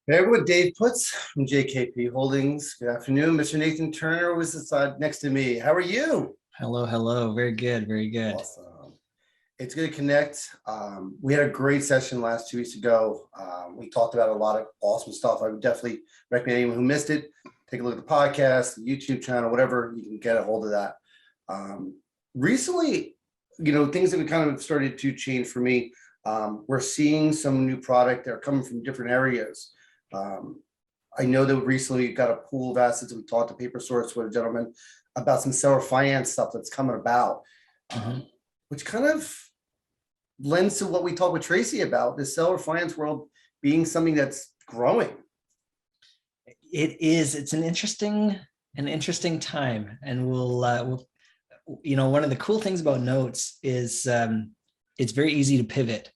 Hey everyone, Dave Putz from JKP Holdings. Good afternoon. Mr. Nathan Turner was next to me. How are you? Hello, hello. Very good, very good. Awesome. It's good to connect. We had a great session last 2 weeks ago. We talked about a lot of awesome stuff. I would definitely recommend anyone who missed it, take a look at the podcast, the YouTube channel, whatever, you can get a hold of that. Recently, things have kind of started to change for me. We're seeing some new product that are coming from different areas. I know that recently we got a pool of assets. We talked to Paper Source with a gentleman about some seller finance stuff that's coming about, which kind of lends to what we talked with Tracy about the seller finance world being something that's growing. It is. It's an interesting time, and we'll one of the cool things about notes is it's very easy to pivot.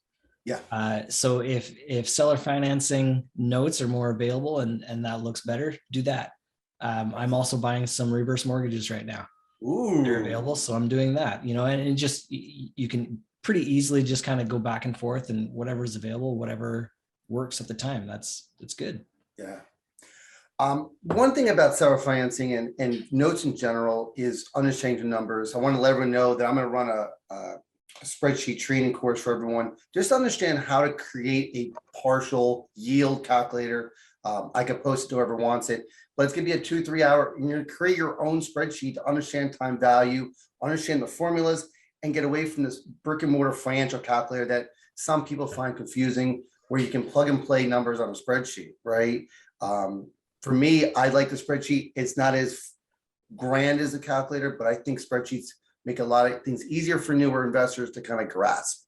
Yeah. So if seller financing notes are more available and that looks better, do that. I'm also buying some reverse mortgages right now. Ooh. They're available, so I'm doing that. And it just you can pretty easily just kind of go back and forth, and whatever's available, whatever works at the time. It's good. Yeah. One thing about seller financing and notes in general is understanding the numbers. I want to let everyone know that I'm going to run a spreadsheet training course for everyone, just to understand how to create a partial yield calculator. I could post it to whoever wants it, but it's going to be a 2-3 hour. You're going to create your own spreadsheet to understand time value, understand the formulas, and get away from this brick and mortar financial calculator that some people find confusing, where you can plug and play numbers on a spreadsheet, right? For me, I like the spreadsheet. It's not as grand as a calculator, but I think spreadsheets make a lot of things easier for newer investors to kind of grasp.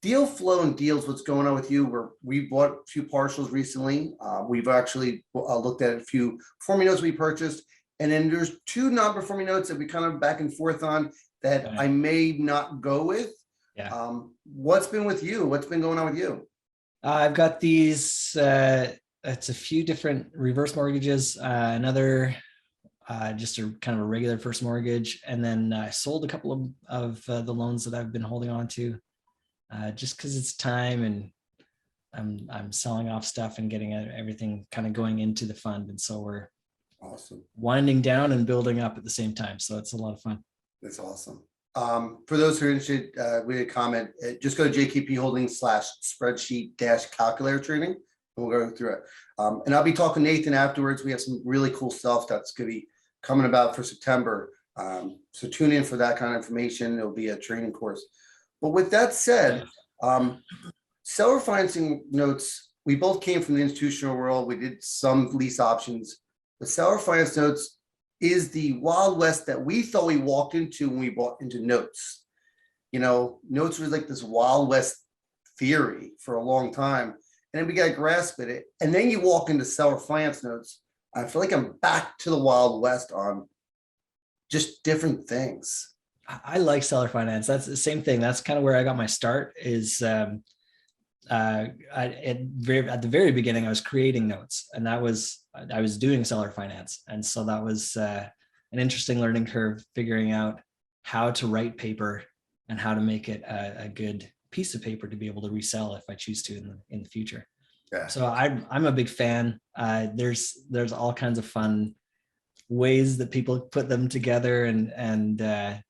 Deal flow and deals, what's going on with you? We bought a few partials recently. We've actually looked at a few performing notes we purchased, and then there's 2 non-performing notes that we kind of back and forth on that I may not go with. Yeah. What's been with you? What's been going on with you? I've got these. It's a few different reverse mortgages. Another. Just a kind of a regular first mortgage, and then I sold a couple of the loans that I've been holding on to, just because it's time, and I'm selling off stuff and getting everything kind of going into the fund, and so we're awesome winding down and building up at the same time. So it's a lot of fun. That's awesome. For those who are interested, we had a comment. Just go to JKP Holdings /spreadsheet-calculator training, and we'll go through it. And I'll be talking to Nathan afterwards. We have some really cool stuff that's going to be coming about for September. So tune in for that kind of information. It'll be a training course. But with that said, seller financing notes, we both came from the institutional world. We did some lease options. The seller finance notes is the Wild West that we thought we walked into when we bought into notes. Notes was like this Wild West theory for a long time. And then we got to grasp at it. And then you walk into seller finance notes. I feel like I'm back to the Wild West on just different things. I like seller finance. That's the same thing. That's kind of where I got my start. Is at the very beginning, I was creating notes, and I was doing seller finance, and so that was an interesting learning curve, figuring out how to write paper and how to make it a good piece of paper to be able to resell if I choose to in the future. Yeah. So I'm a big fan. There's all kinds of fun ways that people put them together, and they're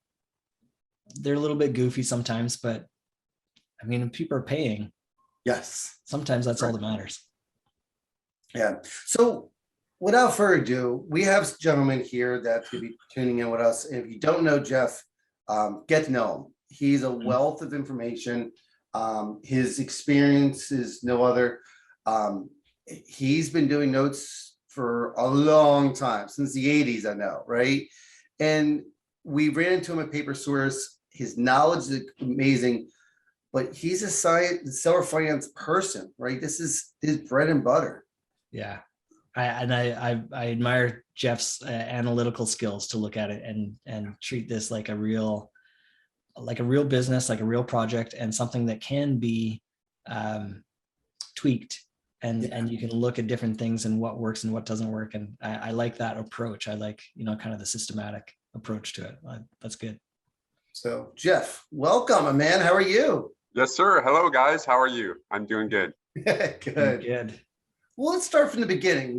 a little bit goofy sometimes, but I mean, people are paying. Yes. Sometimes that's all that matters. Yeah. So without further ado, we have gentlemen here that's going to be tuning in with us. And if you don't know Jeff, get to know him. He's a wealth of information. His experience is no other. He's been doing notes for a long time, since the 80s, I know, right? And we ran into him at Paper Source. His knowledge is amazing, but he's a seller finance person, right? This is his bread and butter. Yeah. I admire Jeff's analytical skills to look at it and treat this like a real business, like a real project, and something that can be tweaked, and you can look at different things and what works and what doesn't work. And I like that approach. I like, kind of the systematic approach to it. That's good. So Jeff, welcome, man. How are you? Yes, sir. Hello, guys. How are you? I'm doing good. Good. Well, let's start from the beginning.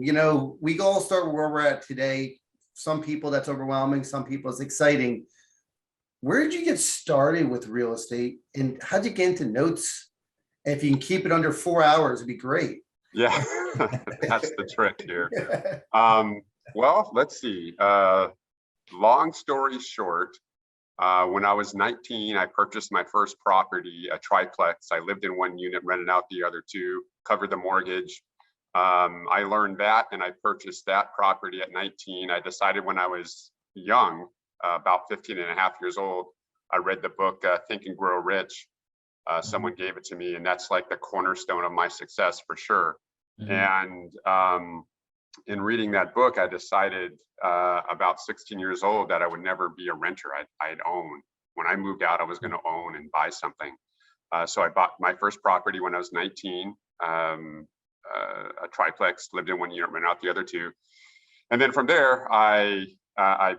We all start where we're at today. Some people that's overwhelming, some people it's exciting. Where did you get started with real estate and how'd you get into notes? And if you can keep it under 4 hours, it'd be great. Yeah, that's the trick here. Well, let's see. Long story short, when I was 19, I purchased my first property, a triplex. I lived in one unit, rented out the other two, covered the mortgage. I learned that and I purchased that property at 19. I decided when I was young, about 15 and a half years old, I read the book, Think and Grow Rich. Someone gave it to me, and that's like the cornerstone of my success for sure. And in reading that book, I decided about 16 years old that I would never be a renter. I'd own. When I moved out, I was going to own and buy something. So I bought my first property when I was 19, a triplex, lived in one unit, rented out the other two. And then from there, I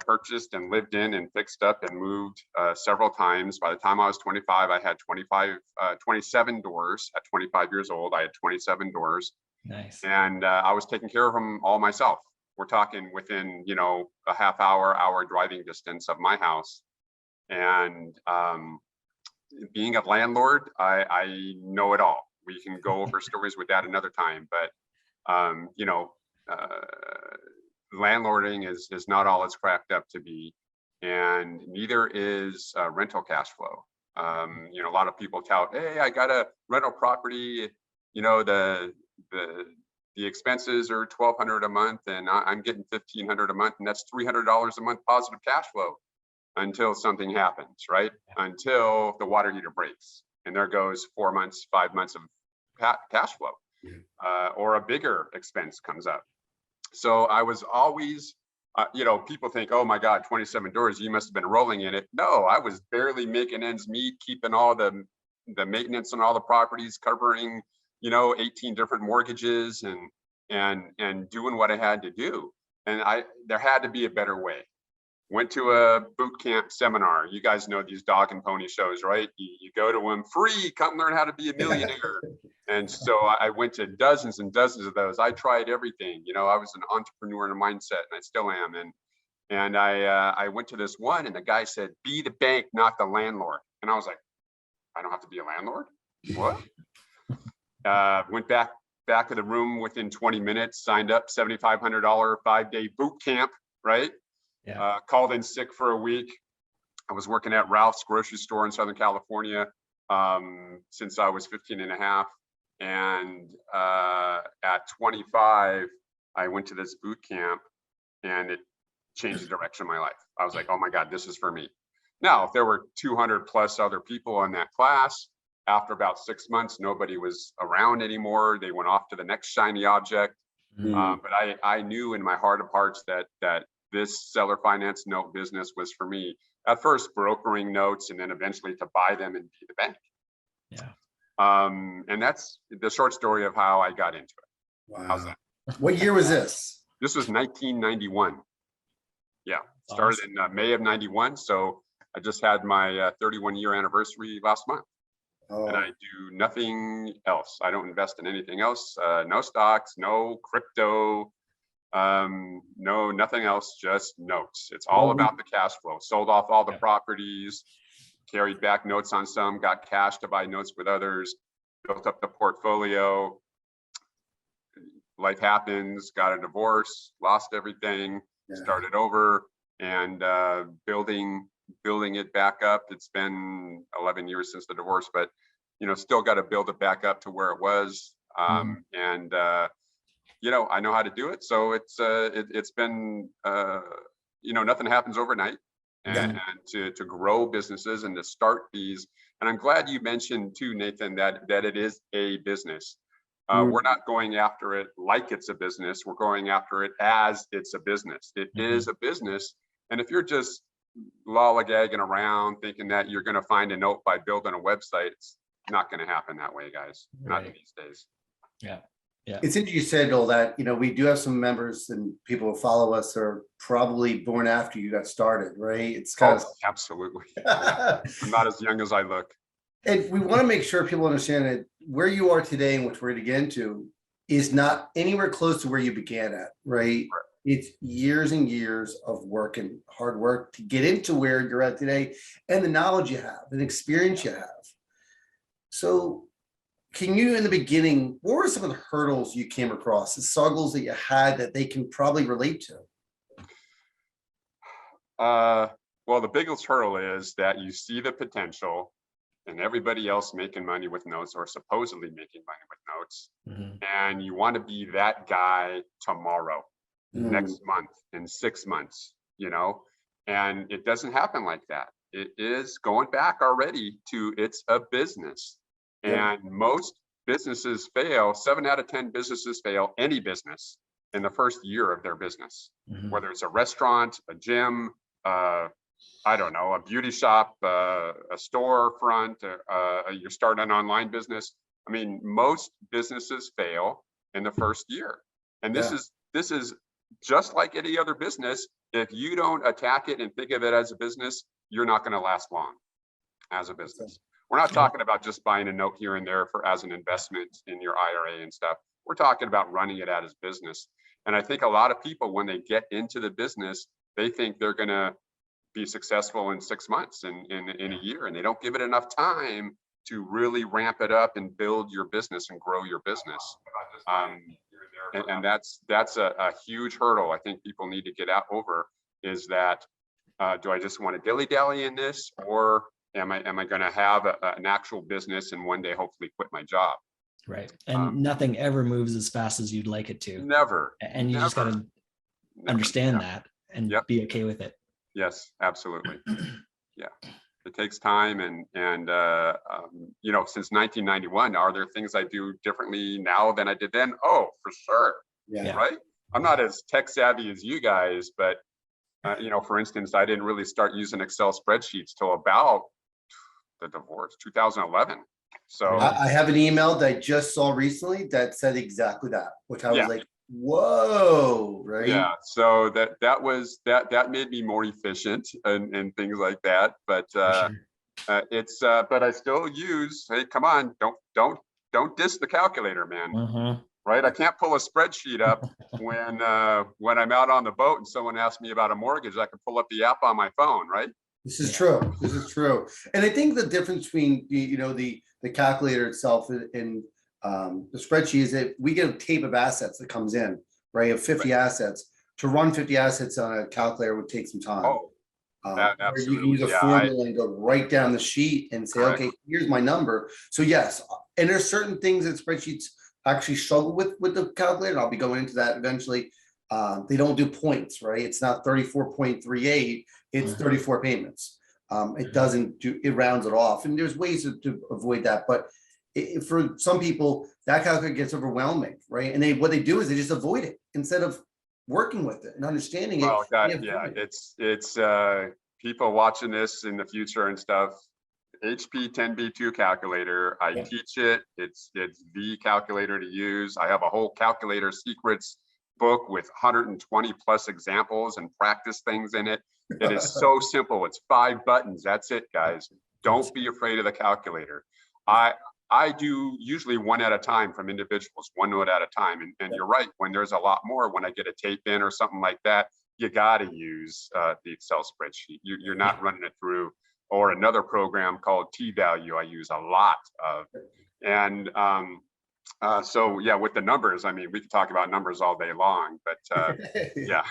purchased and lived in and fixed up and moved several times. By the time I was 25, I had 27 doors. At 25 years old, I had 27 doors. Nice. And I was taking care of them all myself. We're talking within, a half hour driving distance of my house. And being a landlord, I know it all. We can go over stories with that another time, but landlording is not all it's cracked up to be, and neither is rental cash flow. A lot of people tout, hey, I got a rental property, the expenses are $1,200 a month and I'm getting $1,500 a month, and that's $300 a month positive cash flow until something happens, right? Until the water heater breaks and there goes 4 months, 5 months of cash flow, or a bigger expense comes up. So I was always, people think, oh my God, 27 doors, you must have been rolling in it. No, I was barely making ends meet, keeping all the maintenance on all the properties, covering, 18 different mortgages and doing what I had to do. And there had to be a better way. Went to a boot camp seminar. You guys know these dog and pony shows, right? You go to them free, come learn how to be a millionaire. And so I went to dozens and dozens of those. I tried everything. I was an entrepreneur in a mindset, and I still am. And I went to this one, and the guy said, "Be the bank, not the landlord." And I was like, I don't have to be a landlord? What? Went back to the room within 20 minutes, signed up, $7,500 5-day boot camp, right? Yeah. Called in sick for a week. I was working at Ralph's grocery store in Southern California since I was 15 and a half. And at 25, I went to this boot camp and it changed the direction of my life. I was like, oh my God, this is for me. Now, if there were 200 plus other people in that class, after about 6 months, nobody was around anymore. They went off to the next shiny object. But I knew in my heart of hearts that this seller finance note business was for me. At first, brokering notes, and then eventually to buy them and be the bank. Yeah. And that's the short story of how I got into it. Wow. How's that? What year was this? This was 1991. Yeah, started Awesome. in May of 91. So I just had my 31-year anniversary last month. Oh, And I do nothing else. I don't invest in anything else. No stocks, no crypto, no, nothing else, just notes. It's all about the cash flow. Sold off all the properties, carried back notes on some, got cash to buy notes with others, built up the portfolio. Life happens, got a divorce, lost everything, started over, and building it back up. It's been 11 years since the divorce, but still got to build it back up to where it was. And I know how to do it. So it's been nothing happens overnight. And to grow businesses and to start these. And I'm glad you mentioned too, Nathan, that it is a business. We're not going after it like it's a business. We're going after it as it's a business. It is a business. And if you're just lollygagging around thinking that you're going to find a note by building a website, it's not going to happen that way, guys. Not these days. Yeah. It's interesting you said all that. We do have some members and people who follow us are probably born after you got started, right? It's kind of absolutely. I'm not as young as I look. And we want to make sure people understand that where you are today and which we're going to get into is not anywhere close to where you began at, right? It's years and years of work and hard work to get into where you're at today, and the knowledge you have and experience you have. So can you, in the beginning, what were some of the hurdles you came across, the struggles that you had that they can probably relate to? Well, the biggest hurdle is that you see the potential and everybody else making money with notes or supposedly making money with notes. And you want to be that guy tomorrow, next month, in 6 months, and it doesn't happen like that. It is going back already to it's a business. And most businesses fail. 7 out of 10 businesses fail, any business, in the first year of their business, whether it's a restaurant, a gym, I don't know, a beauty shop, a storefront, you're starting an online business. I mean, most businesses fail in the first year. And this is just like any other business. If you don't attack it and think of it as a business, you're not going to last long as a business. We're not talking about just buying a note here and there as an investment in your IRA and stuff. We're talking about running it as business. And I think a lot of people, when they get into the business, they think they're going to be successful in 6 months and in a year, and they don't give it enough time to really ramp it up and build your business and grow your business. And that's a huge hurdle I think people need to get out over, is that do I just want to dilly-dally in this, or am I going to have an actual business and one day hopefully quit my job? Right. And nothing ever moves as fast as you'd like it to. Never. And you just got to understand that and be okay with it. Yes, absolutely. Yeah, it takes time, and since 1991, are there things I do differently now than I did then? Oh, for sure. Yeah. Right. I'm not as tech savvy as you guys, but for instance, I didn't really start using Excel spreadsheets till about the divorce, 2011. So I have an email that I just saw recently that said exactly that, which I was like, whoa, right? Yeah, so that made me more efficient and things like that. But but I still use, hey, come on, don't diss the calculator, man. Right? I can't pull a spreadsheet up when I'm out on the boat and someone asks me about a mortgage. I can pull up the app on my phone, right? This is true. This is true. And I think the difference between the calculator itself and the spreadsheet is that we get a tape of assets that comes in, right? Of 50 assets. To run 50 assets on a calculator would take some time. Absolutely. You can use a formula and go right down the sheet and say, okay, here's my number. So yes, and there's certain things that spreadsheets actually struggle with the calculator. I'll be going into that eventually. They don't do points, right? It's not 34.38, it's 34 payments. It doesn't do, it rounds it off, and there's ways to avoid that. But for some people, that calculator gets overwhelming, right? And what they do is they just avoid it instead of working with it and understanding it. Well, it's people watching this in the future and stuff. HP 10B2 calculator. I teach it. It's the calculator to use. I have a whole calculator secrets book with 120 plus examples and practice things in it. It is so simple. It's 5 buttons. That's it, guys. Don't be afraid of the calculator. I do usually one at a time from individuals, one note at a time. And you're right, when there's a lot more, when I get a tape in or something like that, you got to use the Excel spreadsheet. You're not running it through, or another program called T-Value I use a lot of. And so yeah, with the numbers, I mean, we could talk about numbers all day long, but yeah.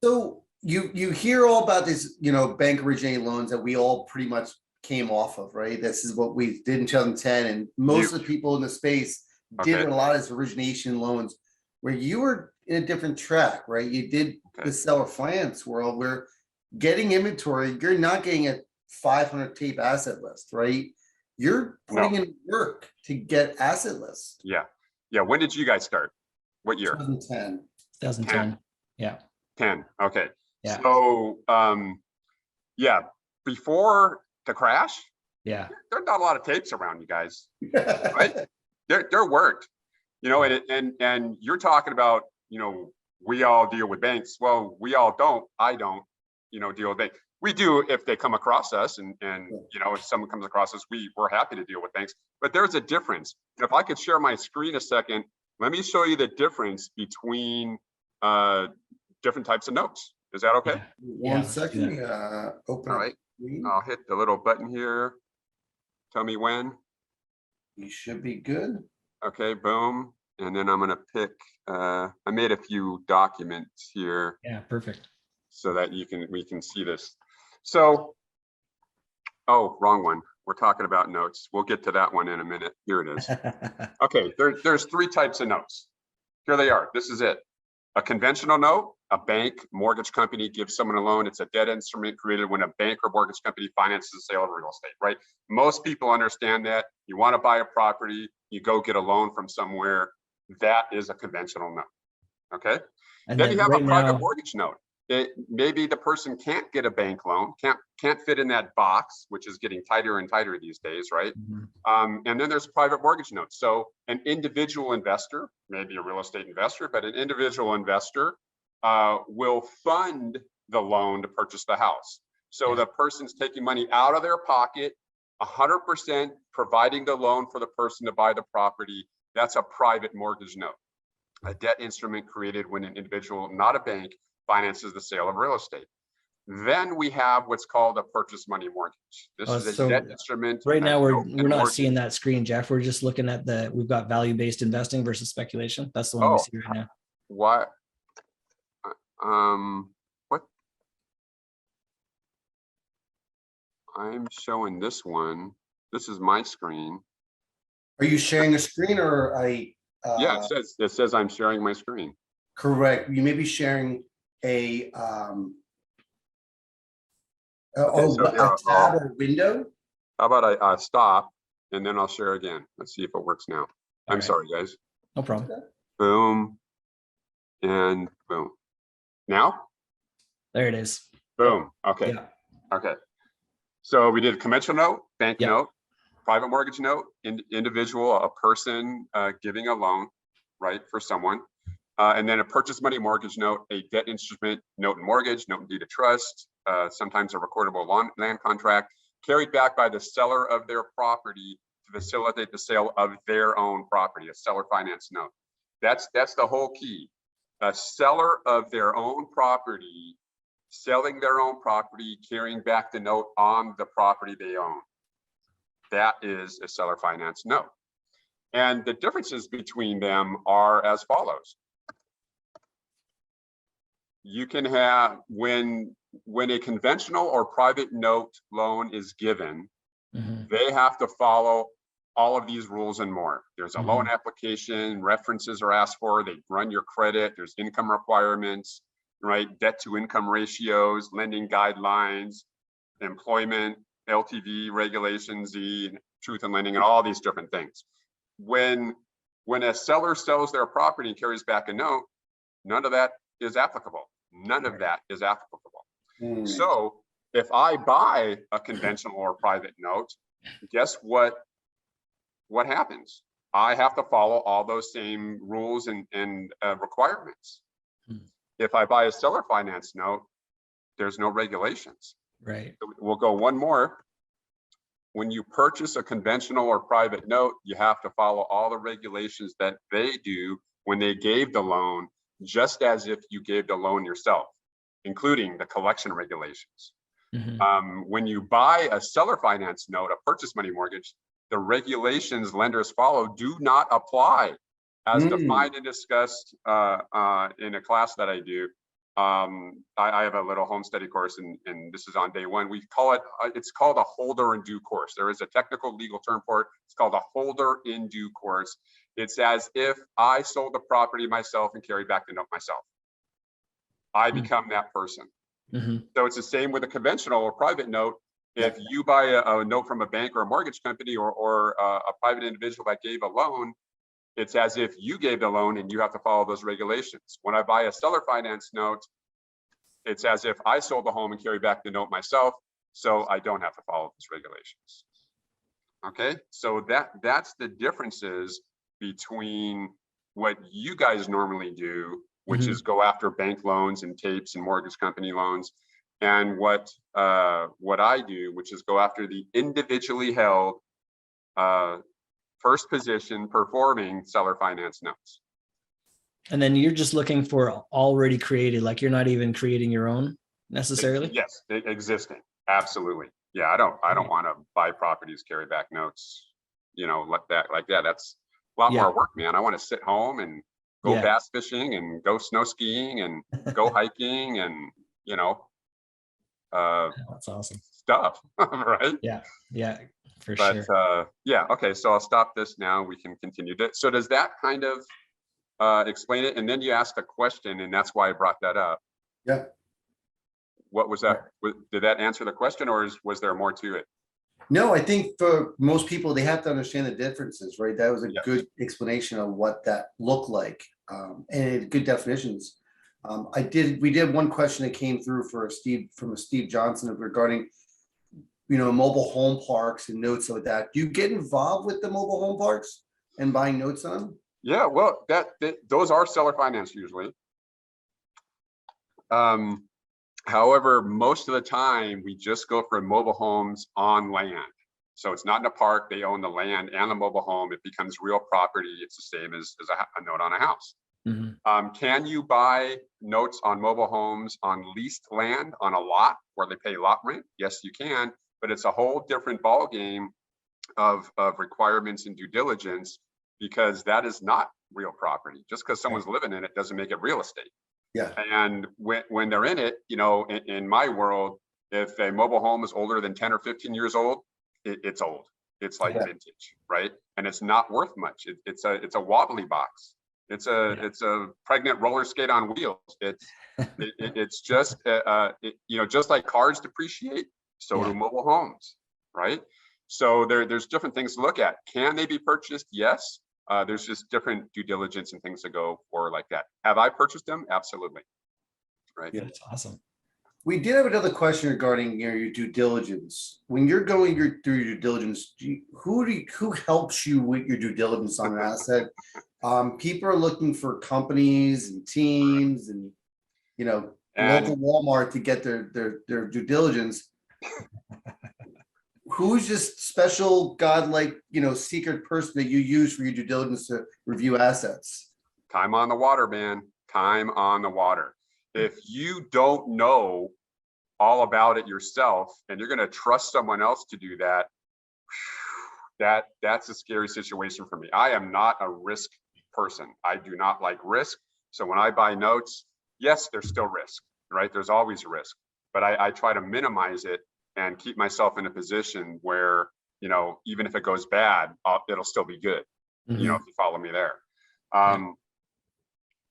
So you hear all about this, bank originated loans that we all pretty much came off of, right? This is what we did in 2010, and most of the people in the space did a lot of this origination loans, where you were in a different track, right? You did the seller finance world, where getting inventory, you're not getting a 500 tape asset list, right? You're putting in work to get asset lists. Yeah. When did you guys start? What year? 2010. 2010. Yeah. 10. Okay. Yeah. So yeah, before the crash, there's not a lot of tapes around, you guys. Right? There weren't, and you're talking about, we all deal with banks. Well, we all don't. I don't, deal with banks. We do if they come across us, and if someone comes across us, we're happy to deal with banks. But there's a difference. If I could share my screen a second, let me show you the difference between different types of notes. Is that okay? Yeah. One let's do second, open All up. right. screen. I'll hit the little button here. Tell me when. You should be good. Okay, boom. And then I'm gonna pick, I made a few documents here Yeah, perfect. so that we can see this. So, oh, wrong one. We're talking about notes. We'll get to that one in a minute. Here it is. Okay, there's three types of notes. Here they are. This is it. A conventional note, a bank, mortgage company gives someone a loan. It's a debt instrument created when a bank or mortgage company finances the sale of real estate, right? Most people understand that. You want to buy a property, you go get a loan from somewhere. That is a conventional note, okay? And Then you have right a private now, mortgage note. Maybe the person can't get a bank loan, can't fit in that box, which is getting tighter and tighter these days, right? Mhm. And then there's private mortgage notes. So an individual investor, maybe a real estate investor, but an individual investor will fund the loan to purchase the house. So the person's taking money out of their pocket, 100% providing the loan for the person to buy the property. That's a private mortgage note, a debt instrument created when an individual, not a bank, finances the sale of real estate. Then we have what's called a purchase money mortgage. This is a So debt instrument. right now note we're and not mortgage. seeing that screen, Jeff. We're just looking at we've got value-based investing versus speculation. That's the one we Oh, see right now. what? What? I'm showing this one. This is my screen. Are you sharing a screen or a? Yeah, it says I'm sharing my screen. Correct. You may be sharing a so a here, tab or window. How about I stop and then I'll share again. Let's see if it works now. I'm right. sorry, guys. No problem. Boom and boom. Now? There it is. Boom. Okay. Yeah. Okay. So we did a conventional note, bank Yep. note, private mortgage note, individual, a person giving a loan, right, for someone. And then a purchase money mortgage note, a debt instrument, note and mortgage, note and deed of trust, sometimes a recordable land contract, carried back by the seller of their property to facilitate the sale of their own property, a seller finance note. That's the whole key. A seller of their own property, selling their own property, carrying back the note on the property they own. That is a seller finance note. And the differences between them are as follows. You can have, when a conventional or private note loan is given, they have to follow all of these rules and more. There's a loan application, references are asked for, they run your credit, there's income requirements, right? Debt to income ratios, lending guidelines, employment, LTV regulations, the truth in lending, and all these different things. When a seller sells their property and carries back a note, none of that is applicable. None of that is applicable. So if I buy a conventional or private note, guess what happens? I have to follow all those same rules and requirements. If I buy a seller finance note, there's no regulations. Right. We'll go one more. When you purchase a conventional or private note, you have to follow all the regulations that they do when they gave the loan, just as if you gave the loan yourself, including the collection regulations. When you buy a seller finance note, a purchase money mortgage, the regulations lenders follow do not apply as defined and discussed in a class that I do. I have a little home study course, and this is on day one. We call it, it's called a holder in due course. There is a technical legal term for it. It's called a holder in due course. It's as if I sold the property myself and carried back the note myself. I become that person. So it's the same with a conventional or private note. If you buy a note from a bank or a mortgage company or a private individual that gave a loan, it's as if you gave the loan and you have to follow those regulations. When I buy a seller finance note, it's as if I sold the home and carried back the note myself, so I don't have to follow those regulations. Okay, so that's the differences between what you guys normally do, which is go after bank loans and tapes and mortgage company loans, and what I do, which is go after the individually held first position performing seller finance notes. And then you're just looking for already created, like you're not even creating your own necessarily. Yes, existing, absolutely. Yeah, I don't want to buy properties, carry back notes, like that. That's a lot Yeah. more work, man. I want to sit home and go Yeah. bass fishing and go snow skiing and go hiking and, That's awesome. stuff, right? Yeah. Yeah, for But sure. yeah, okay, so I'll stop this now. We can continue. So does that kind of explain it? And then you asked a question, and that's why I brought that up. Yeah. What was that? Did that answer the question, or was there more to it? No, I think for most people, they have to understand the differences, right? That was a Yes. good explanation of what that looked like, and good definitions. We did one question that came through from Steve Johnson regarding, mobile home parks and notes like that. Do you get involved with the mobile home parks and buying notes on them? Yeah, well, those are seller finance usually. However, most of the time we just go for mobile homes on land. So it's not in a park. They own the land and the mobile home. It becomes real property. It's the same as a note on a house. Mhm. Can you buy notes on mobile homes on leased land on a lot where they pay lot rent? Yes, you can, but it's a whole different ballgame of requirements and due diligence, because that is not real property. Just because someone's living in it doesn't make it real estate. Yeah. And when they're in it, in my world, if a mobile home is older than 10 or 15 years old, it's old. It's like vintage, right? And it's not worth much. It's a wobbly box. It's a pregnant roller skate on wheels. It's just just like cars depreciate, so do mobile homes, right? So there's different things to look at. Can they be purchased? Yes. There's just different due diligence and things to go for like that. Have I purchased them? Absolutely. Right. Yeah. That's awesome. We did have another question regarding your due diligence. When you're going through your due diligence, who helps you with your due diligence on an asset? People are looking for companies and teams and local Walmart to get their due diligence. Who's just special godlike secret person that you use for your due diligence to review assets? Time on the water, man. Time on the water. If you don't know all about it yourself and you're going to trust someone else to do that, that's a scary situation for me. I am not a risk person. I do not like risk. So when I buy notes, yes, there's still risk, right? There's always a risk, but I try to minimize it and keep myself in a position where, even if it goes bad, it'll still be good, if you follow me there.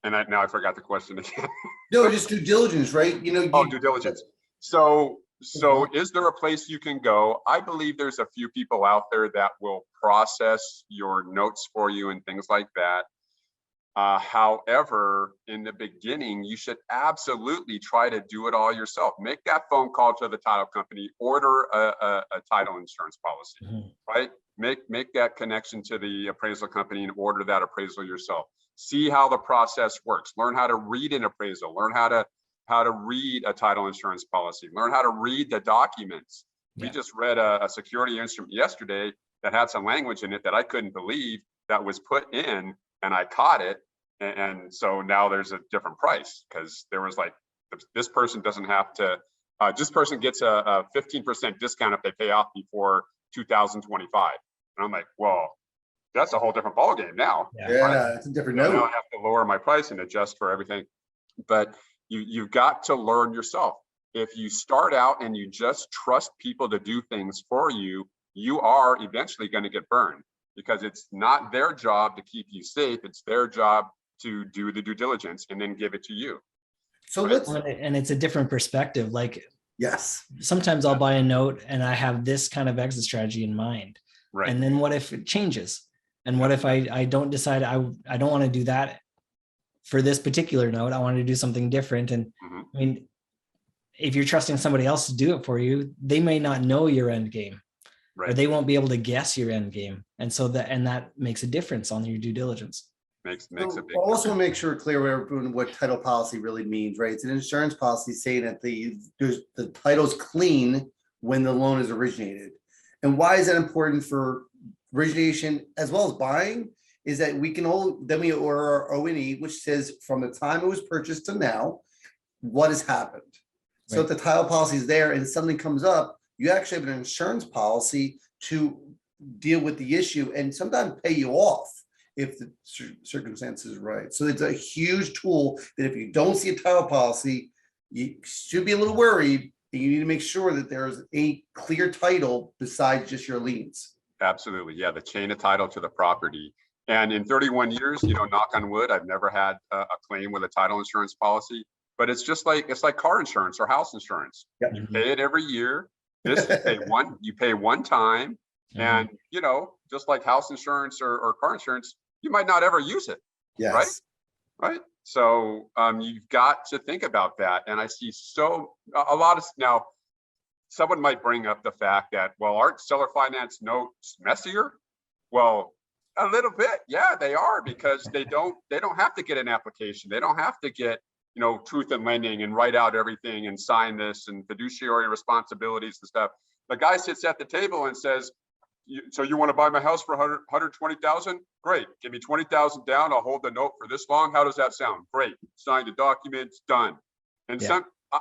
And now I forgot the question again. No, just due diligence, right? Due diligence. So is there a place you can go? I believe there's a few people out there that will process your notes for you and things like that. However, in the beginning, you should absolutely try to do it all yourself. Make that phone call to the title company, order a title insurance policy, right? Make that connection to the appraisal company and order that appraisal yourself. See how the process works. Learn how to read an appraisal. Learn how to read a title insurance policy. Learn how to read the documents. We just read a security instrument yesterday that had some language in it that I couldn't believe that was put in, and I caught it. And so now there's a different price because there was like, this person doesn't have to, this person gets a 15% discount if they pay off before 2025. And I'm like, well, that's a whole different ballgame now. Yeah, it's a different note. Now I have to lower my price and adjust for everything. But you've got to learn yourself. If you start out and you just trust people to do things for you, you are eventually going to get burned because it's not their job to keep you safe. It's their job to do the due diligence and then give it to you. So and it's a different perspective. Like, yes, sometimes I'll buy a note and I have this kind of exit strategy in mind. Right. And then what if it changes? And what if I don't decide I don't want to do that for this particular note? I want to do something different. And I mean, if you're trusting somebody else to do it for you, they may not know your end game, or they won't be able to guess your end game. And so that makes a difference on your due diligence. Makes a big difference. Also make sure clear what title policy really means, right? It's an insurance policy saying that the title's clean when the loan is originated. And why is that important for origination as well as buying? is that we can all, then we order our O&E, which says from the time it was purchased to now, what has happened. So if the title policy is there and something comes up, you actually have an insurance policy to deal with the issue and sometimes pay you off if the circumstances are right. So it's a huge tool that if you don't see a title policy, you should be a little worried, and you need to make sure that there's a clear title besides just your liens. Absolutely. Yeah. The chain of title to the property. And in 31 years, knock on wood, I've never had a claim with a title insurance policy, but it's like car insurance or house insurance. Yep. You pay it every year. This you pay one time. And, just like house insurance or car insurance, you might not ever use it. Yes. Right. So you've got to think about that. And I see a lot of now, someone might bring up the fact that, well, aren't seller finance notes messier? Well, a little bit. Yeah, they are, because they don't have to get an application. They don't have to get, truth in lending and write out everything and sign this and fiduciary responsibilities and stuff. The guy sits at the table and says, so you want to buy my house for 120,000? Great. Give me 20,000 down. I'll hold the note for this long. How does that sound? Great. Sign the documents, done. And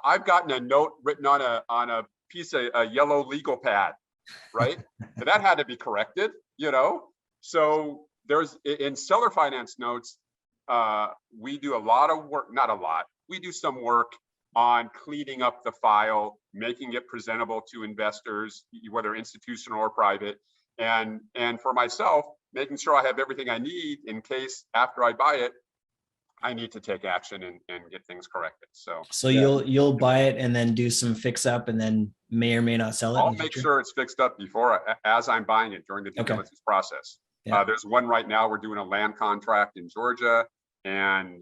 I've gotten a note written on a piece of a yellow legal pad, right? So that had to be corrected, So there's in seller finance notes, we do a lot of work, not a lot. We do some work on cleaning up the file, making it presentable to investors, whether institutional or private. And for myself, making sure I have everything I need in case after I buy it, I need to take action and get things corrected. So you'll buy it and then do some fix up and then may or may not sell it. I'll make sure it's fixed up as I'm buying it during the due diligence process. Yeah. There's one right now, we're doing a land contract in Georgia, and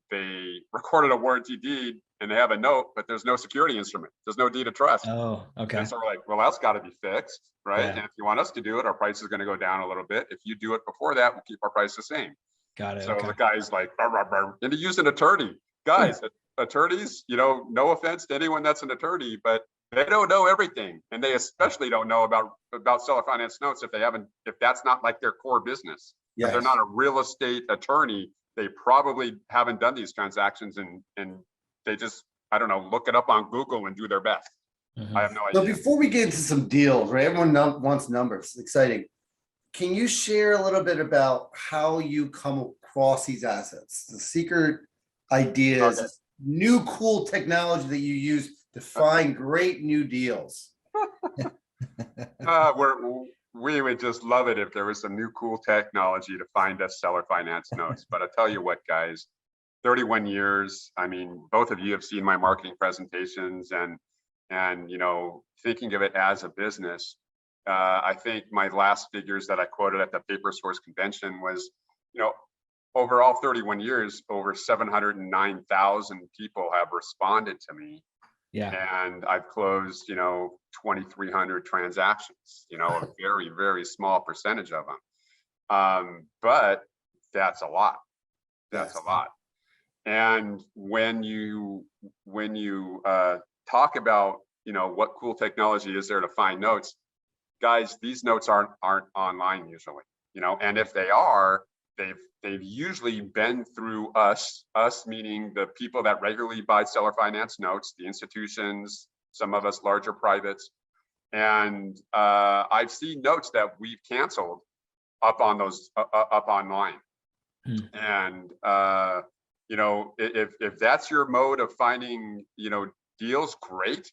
they recorded a warranty deed and they have a note, but there's no security instrument. There's no deed of trust. Oh, okay. And so we're like, well, that's got to be fixed, right? Yeah. And if you want us to do it, our price is going to go down a little bit. If you do it before that, we'll keep our price the same. Got it. So the guy's like, "Rah, rah, rah," and he used an attorney. Guys, attorneys, no offense to anyone that's an attorney, but they don't know everything. And they especially don't know about seller finance notes if that's not like their core business. If they're not a real estate attorney, they probably haven't done these transactions, and they just, I don't know, look it up on Google and do their best. I have no idea. So before we get into some deals, right? Everyone wants numbers. It's exciting. Can you share a little bit about how you come across these assets, the secret ideas, new cool technology that you use to find great new deals? We would just love it if there was some new cool technology to find us seller finance notes. But I tell you what, guys, 31 years. I mean, both of you have seen my marketing presentations and thinking of it as a business. I think my last figures that I quoted at the Paper Source Convention was, over all 31 years, over 709,000 people have responded to me. Yeah. And I've closed, 2,300 transactions, a very, very small percentage of them. But that's a lot. That's a lot. And when you talk about, what cool technology is there to find notes, guys, these notes aren't online usually, and if they are, they've usually been through us meaning the people that regularly buy seller finance notes, the institutions, some of us larger privates. And I've seen notes that we've canceled up on those up online. And if that's your mode of finding deals, great.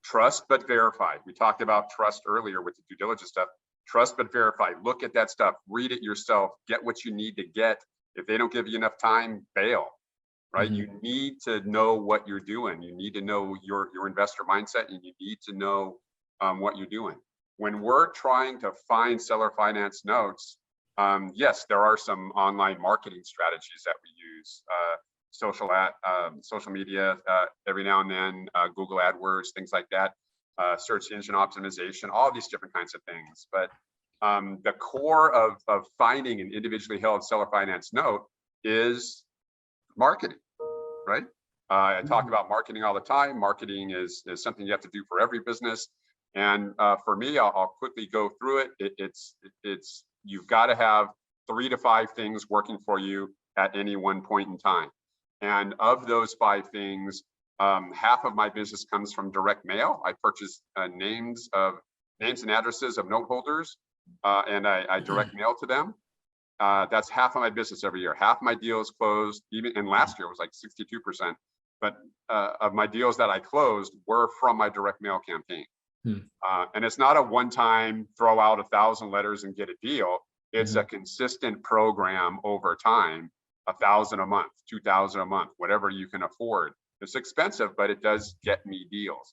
Trust but verify. We talked about trust earlier with the due diligence stuff. Trust but verify. Look at that stuff. Read it yourself. Get what you need to get. If they don't give you enough time, bail. Right? You need to know what you're doing. You need to know your investor mindset, and you need to know what you're doing. When we're trying to find seller finance notes, yes, there are some online marketing strategies that we use. Social media, every now and then, Google AdWords, things like that, search engine optimization, all these different kinds of things. But the core of finding an individually held seller finance note is marketing, right? I talk about marketing all the time. Marketing is something you have to do for every business. And for me, I'll quickly go through it. It's you've got to have 3 to 5 things working for you at any one point in time. And of those 5 things, half of my business comes from direct mail. I purchase names and addresses of note holders, and I direct mail to them. That's half of my business every year. Half my deals closed, and last year was like 62%. But of my deals that I closed were from my direct mail campaign. And it's not a one-time throw out 1,000 letters and get a deal. It's a consistent program over time, 1,000 a month, 2,000 a month, whatever you can afford. It's expensive, but it does get me deals.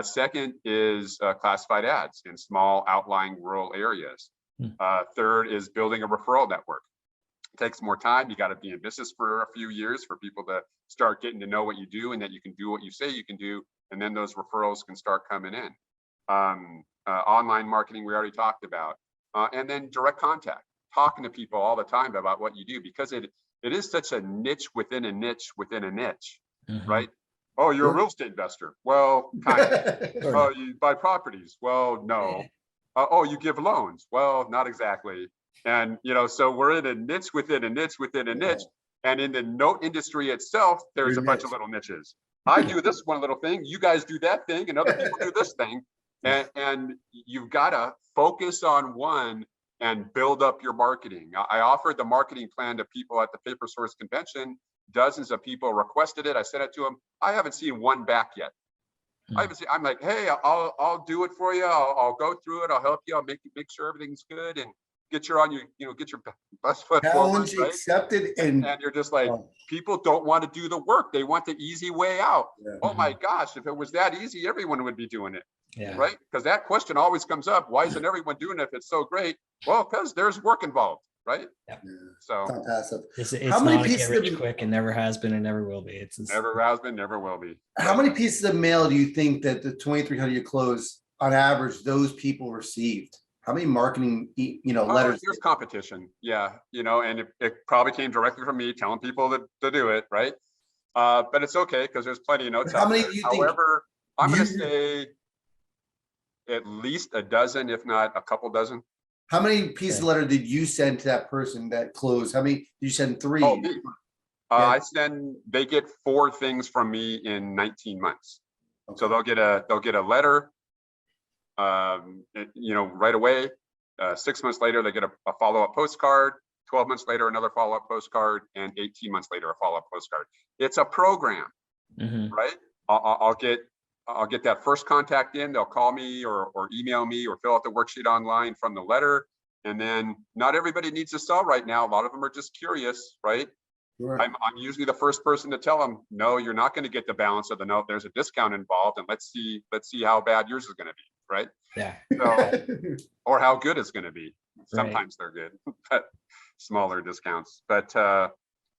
Second is classified ads in small outlying rural areas. Third is building a referral network. It takes more time. You got to be in business for a few years for people to start getting to know what you do and that you can do what you say you can do. And then those referrals can start coming in. Online marketing, we already talked about. And then direct contact, talking to people all the time about what you do, because it is such a niche within a niche within a niche, right? Oh, you're a real estate investor. Well, kind of. Oh, you buy properties. Well, no. Oh, you give loans. Well, not exactly. And, so we're in a niche within a niche within a niche. And in the note industry itself, there's a bunch of little niches. I do this one little thing. You guys do that thing, and other people do this thing. And you've got to focus on one and build up your marketing. I offered the marketing plan to people at the Paper Source Convention. Dozens of people requested it. I sent it to them. I haven't seen one back yet. I'm like, hey, I'll do it for you. I'll go through it. I'll help you. I'll make sure everything's good and get your best foot forward. Challenge accepted. And you're just like, people don't want to do the work. They want the easy way out. Oh my gosh, if it was that easy, everyone would be doing it. Right? Because that question always comes up. Why isn't everyone doing it if it's so great? Well, because there's work involved, right? So fantastic. It's not a get rich quick, and never has been and never will be. It's never has been, never will be. How many pieces of mail do you think that the 2,300 you close on average those people received? How many marketing letters? There's competition, and it probably came directly from me telling people to do it, right? But it's okay because there's plenty of notes. How many do you think? However, I'm going to say at least a dozen, if not a couple dozen. How many pieces of letter did you send to that person that closed? How many did you send? 3? Oh, they get 4 things from me in 19 months. Okay. So they'll get a letter, right away. 6 months later, they get a follow-up postcard. 12 months later, another follow-up postcard, and 18 months later, a follow-up postcard. It's a program, right? I'll get that first contact in. They'll call me or email me or fill out the worksheet online from the letter. And then not everybody needs to sell right now. A lot of them are just curious, right? Sure. I'm usually the first person to tell them, no, you're not going to get the balance of the note. There's a discount involved, and let's see how bad yours is going to be, right? Yeah. So, or how good it's going to be. Sometimes they're good, but smaller discounts. But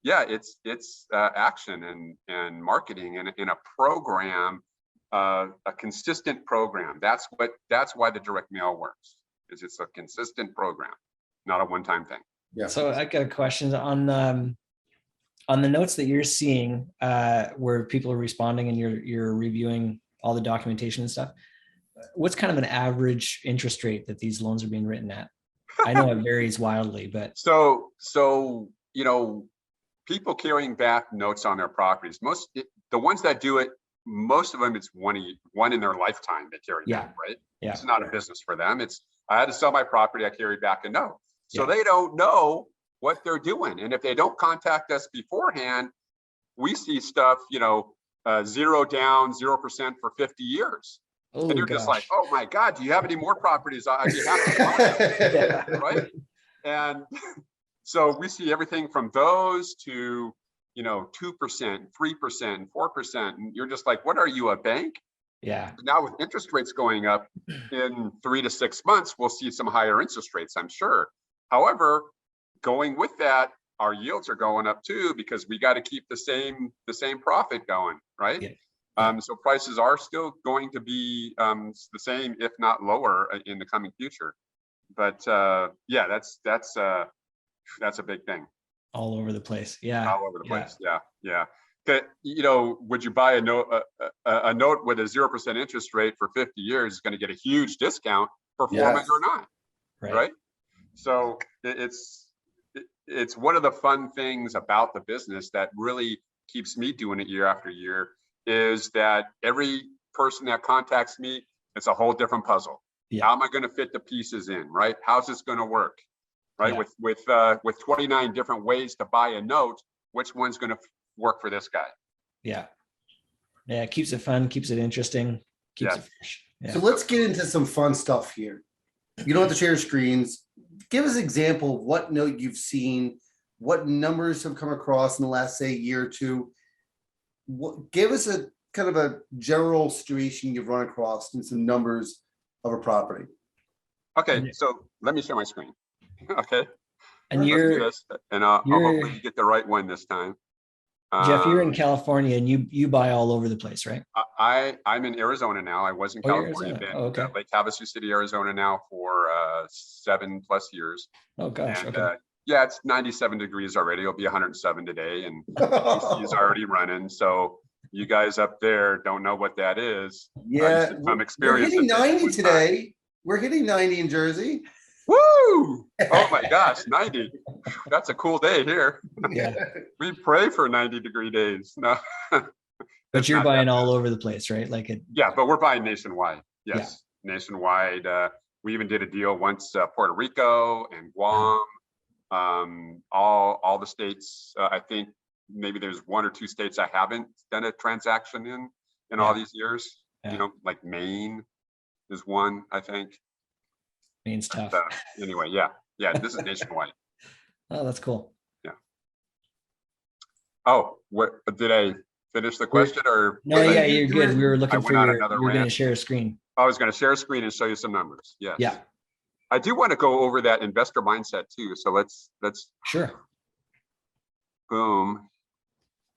it's action and marketing and in a program. A consistent program. That's why the direct mail works. Is it's a consistent program, not a one-time thing. Yeah. So I got a question on the notes that you're seeing where people are responding and you're reviewing all the documentation and stuff. What's kind of an average interest rate that these loans are being written at? I know it varies wildly, but so people carrying back notes on their properties. The ones that do it. Most of them, it's one in their lifetime they carry back, right? Yeah. It's not a business for them. I had to sell my property, I carried back a note. So they don't know what they're doing. And if they don't contact us beforehand, we see stuff, 0 down, 0% for 50 years. And you're just like, oh my God, do you have any more properties? I'd be happy to buy, right? And so we see everything from those to 2%, 3%, 4%. And you're just like, what are you, a bank? Yeah. Now with interest rates going up in 3 to 6 months, we'll see some higher interest rates, I'm sure. However, going with that, our yields are going up too, because we got to keep the same profit going, right? Yeah. So prices are still going to be the same, if not lower in the coming future. But that's a big thing. All over the place. Yeah. All over the place. Yeah. That, would you buy a note with a 0% interest rate for 50 years is going to get a huge discount performing or not. Right. So it's one of the fun things about the business that really keeps me doing it year after year, is that every person that contacts me, it's a whole different puzzle. Yeah. How am I going to fit the pieces in, right? How's this going to work, right? Yeah. With 29 different ways to buy a note, which one's going to work for this guy? Yeah. Yeah. It keeps it fun, keeps it interesting, keeps it fresh. Yeah. So let's get into some fun stuff here. You don't have to share screens. Give us an example of what note you've seen, what numbers have come across in the last, say, year or two. Give us a kind of a general situation you've run across and some numbers of a property. Okay, so let me share my screen. Okay. And Let's do this, and I'll hopefully get the right one this time. Jeff, you're in California and you buy all over the place, right? I'm in Arizona now. I was in California, been okay. Lake Havasu City, Arizona now for 7+ years. Oh gosh. And, Okay. yeah, it's 97 degrees already. It'll be 107 today, and AC is already running. So you guys up there don't know what that is. Yeah, some experience. We're hitting 90 today. We're hitting 90 in Jersey. Woo! Oh my gosh, 90. That's a cool day here. Yeah. We pray for 90-degree days. No. But you're buying all over the place, right? Like it. Yeah, but we're buying nationwide. Yes, yeah. Nationwide. We even did a deal once, Puerto Rico and Guam, all the states. I think maybe there's 1 or 2 states I haven't done a transaction in all these years. Yeah. You know, like Maine is one, I think. Maine's tough. Anyway, yeah, this is nationwide. Oh, that's cool. Yeah. Oh, what did I finish the question or? No, yeah, you're good. We were looking for you're going to share a screen. I was going to share a screen and show you some numbers. Yes. Yeah. I do want to go over that investor mindset too. So let's. Sure. Boom.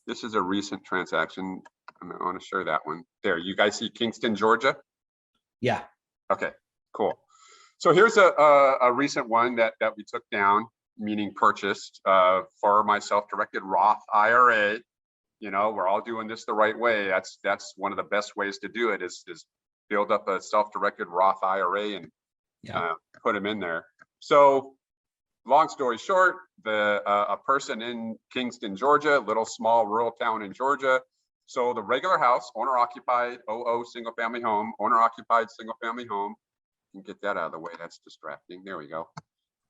This is a recent transaction. I want to share that one. There, you guys see Kingston, Georgia? Yeah. Okay, cool. So here's a recent one that we took down, meaning purchased for my self-directed Roth IRA. You know, we're all doing this the right way. That's one of the best ways to do it is build up a self-directed Roth IRA and put them in there. So long story short, a person in Kingston, Georgia, little small rural town in Georgia, sold a regular house, owner occupied, single family home, owner occupied single family home. Get that out of the way. That's distracting. There we go.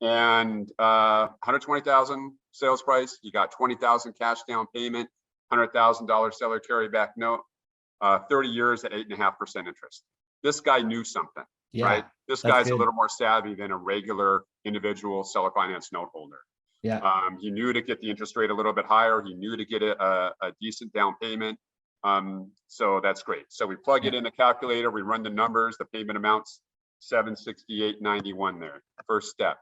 And 120,000 sales price. You got 20,000 cash down payment, $100,000 seller carryback note, 30 years at 8.5% interest. This guy knew something, right? This guy's a little more savvy than a regular individual seller finance note holder. Yeah. He knew to get the interest rate a little bit higher. He knew to get a decent down payment. So that's great. So we plug it in the calculator. We run the numbers. The payment amounts $768.91 there. First step.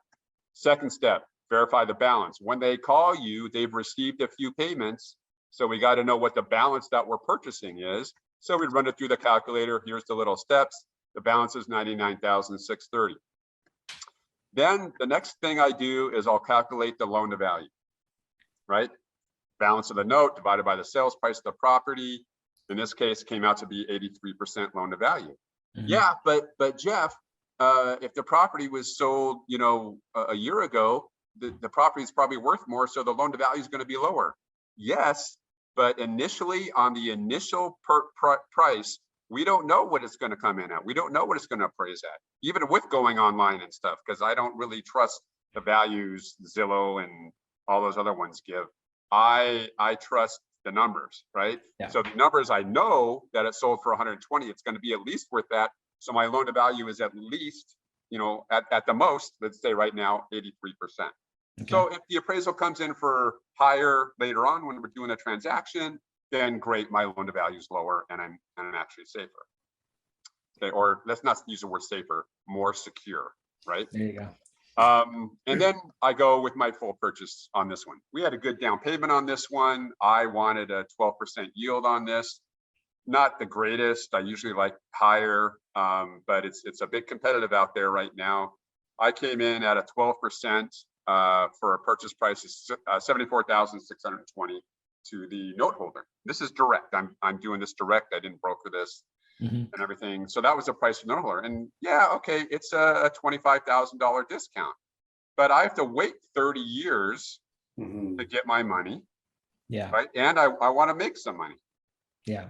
Second step, verify the balance. When they call you, they've received a few payments. So we got to know what the balance that we're purchasing is. So we run it through the calculator. Here's the little steps. The balance is $99,630. Then the next thing I do is I'll calculate the loan to value, right? Balance of the note divided by the sales price of the property. In this case, came out to be 83% loan to value. Mm-hmm. Yeah, but Jeff, if the property was sold, you know, a year ago, the property is probably worth more, so the loan to value is going to be lower. Yes, but initially on the initial price, we don't know what it's going to come in at. We don't know what it's going to appraise at, even with going online and stuff, because I don't really trust the values Zillow and all those other ones give. I trust the numbers, right? Yeah. So the numbers, I know that it sold for 120, it's going to be at least worth that. So my loan to value is at least, you know, at the most, let's say right now, 83%. Okay. So if the appraisal comes in for higher later on when we're doing a transaction, then great, my loan to value is lower and I'm actually safer. Okay, or let's not use the word safer, more secure, right? There you go. And then I go with my full purchase on this one. We had a good down payment on this one. I wanted a 12% yield on this. Not the greatest. I usually like higher, but it's a bit competitive out there right now. I came in at a 12% for a purchase price of $74,620 to the note holder. This is direct. I'm doing this direct. I didn't broker this. Mm-hmm. And everything. So that was the price of the note holder. And yeah, okay, it's a $25,000 discount, but I have to wait 30 years Mhm. to get my money, Yeah. right? And I want to make some money. Yeah.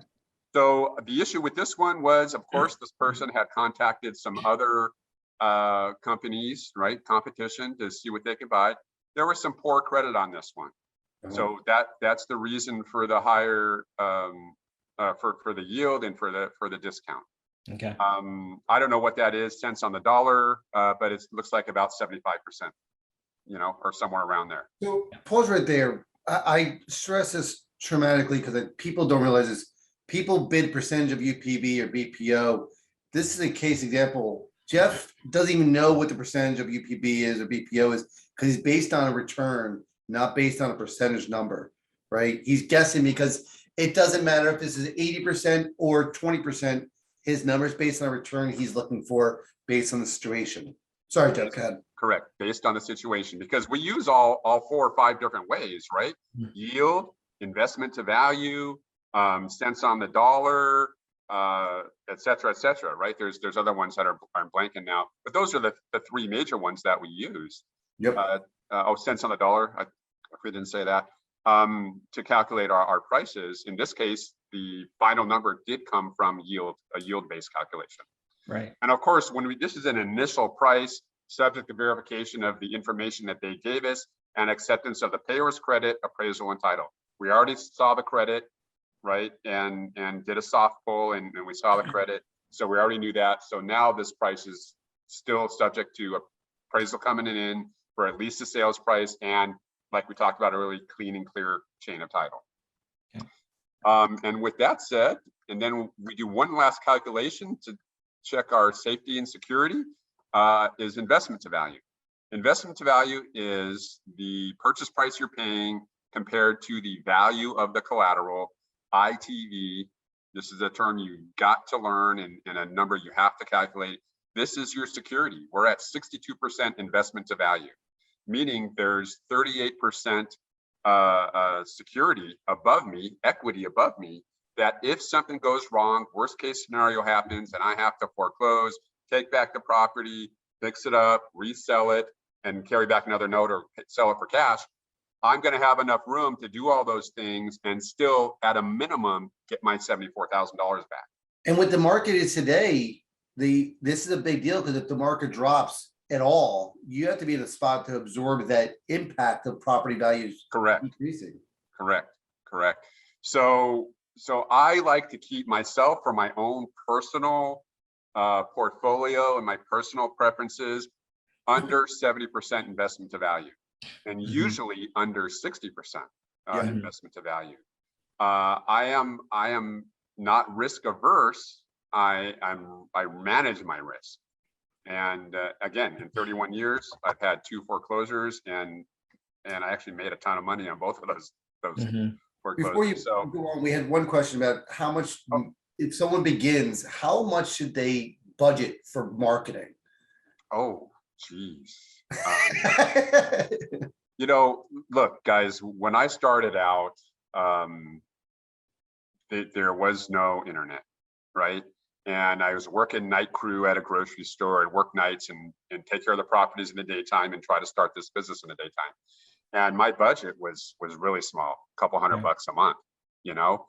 So the issue with this one was, of course, this person had contacted some other companies, right? Competition to see what they could buy. There was some poor credit on this one. So that's the reason for the higher for the yield and for the discount. Okay. I don't know what that is, cents on the dollar, but it looks like about 75%, you know, or somewhere around there. So pause right there. I stress this dramatically because people don't realize this. People bid percentage of UPB or BPO. This is a case example. Jeff doesn't even know what the percentage of UPB is or BPO is because he's based on a return, not based on a percentage number, right? He's guessing because it doesn't matter if this is 80% or 20%. His numbers based on a return he's looking for based on the situation. Sorry, Jeff, go ahead. Correct, based on the situation, because we use all 4 or 5 different ways, right? Yield, investment to value, cents on the dollar, et cetera, right? There's other ones that are blanking now, but those are the 3 major ones that we use. Yep. Cents on the dollar. We didn't say that. To calculate our prices. In this case, the final number did come from a yield-based calculation. Right. And of course, this is an initial price subject to verification of the information that they gave us and acceptance of the payer's credit, appraisal, and title. We already saw the credit, right? And did a soft pull and we saw the credit. So we already knew that. So now this price is still subject to appraisal coming in for at least the sales price and, like we talked about earlier, clean and clear chain of title. Okay. And with that said, and then we do one last calculation to check our safety and security, is investment to value. Investment to value is the purchase price you're paying compared to the value of the collateral, ITV. This is a term you got to learn and a number you have to calculate. This is your security. We're at 62% investment to value, meaning there's 38% security above me, equity above me, that if something goes wrong, worst case scenario happens and I have to foreclose, take back the property, fix it up, resell it, and carry back another note or sell it for cash, I'm going to have enough room to do all those things and still, at a minimum, get my $74,000 back. And what the market is today, this is a big deal because if the market drops at all, you have to be in a spot to absorb that impact of property values increasing. Correct. So I like to keep myself for my own personal portfolio and my personal preferences under 70% investment to value, and usually under 60% investment to value. I am not risk averse. I manage my risk, and again, in 31 years, I've had 2 foreclosures, and I actually made a ton of money on both of those foreclosures. Before you go on, we had one question about how much, if someone begins, how much should they budget for marketing? Oh, geez. You know, look, guys, when I started out, there was no internet, right? And I was working night crew at a grocery store and work nights and take care of the properties in the daytime and try to start this business in the daytime. And my budget was really small, a couple $100 a month, you know.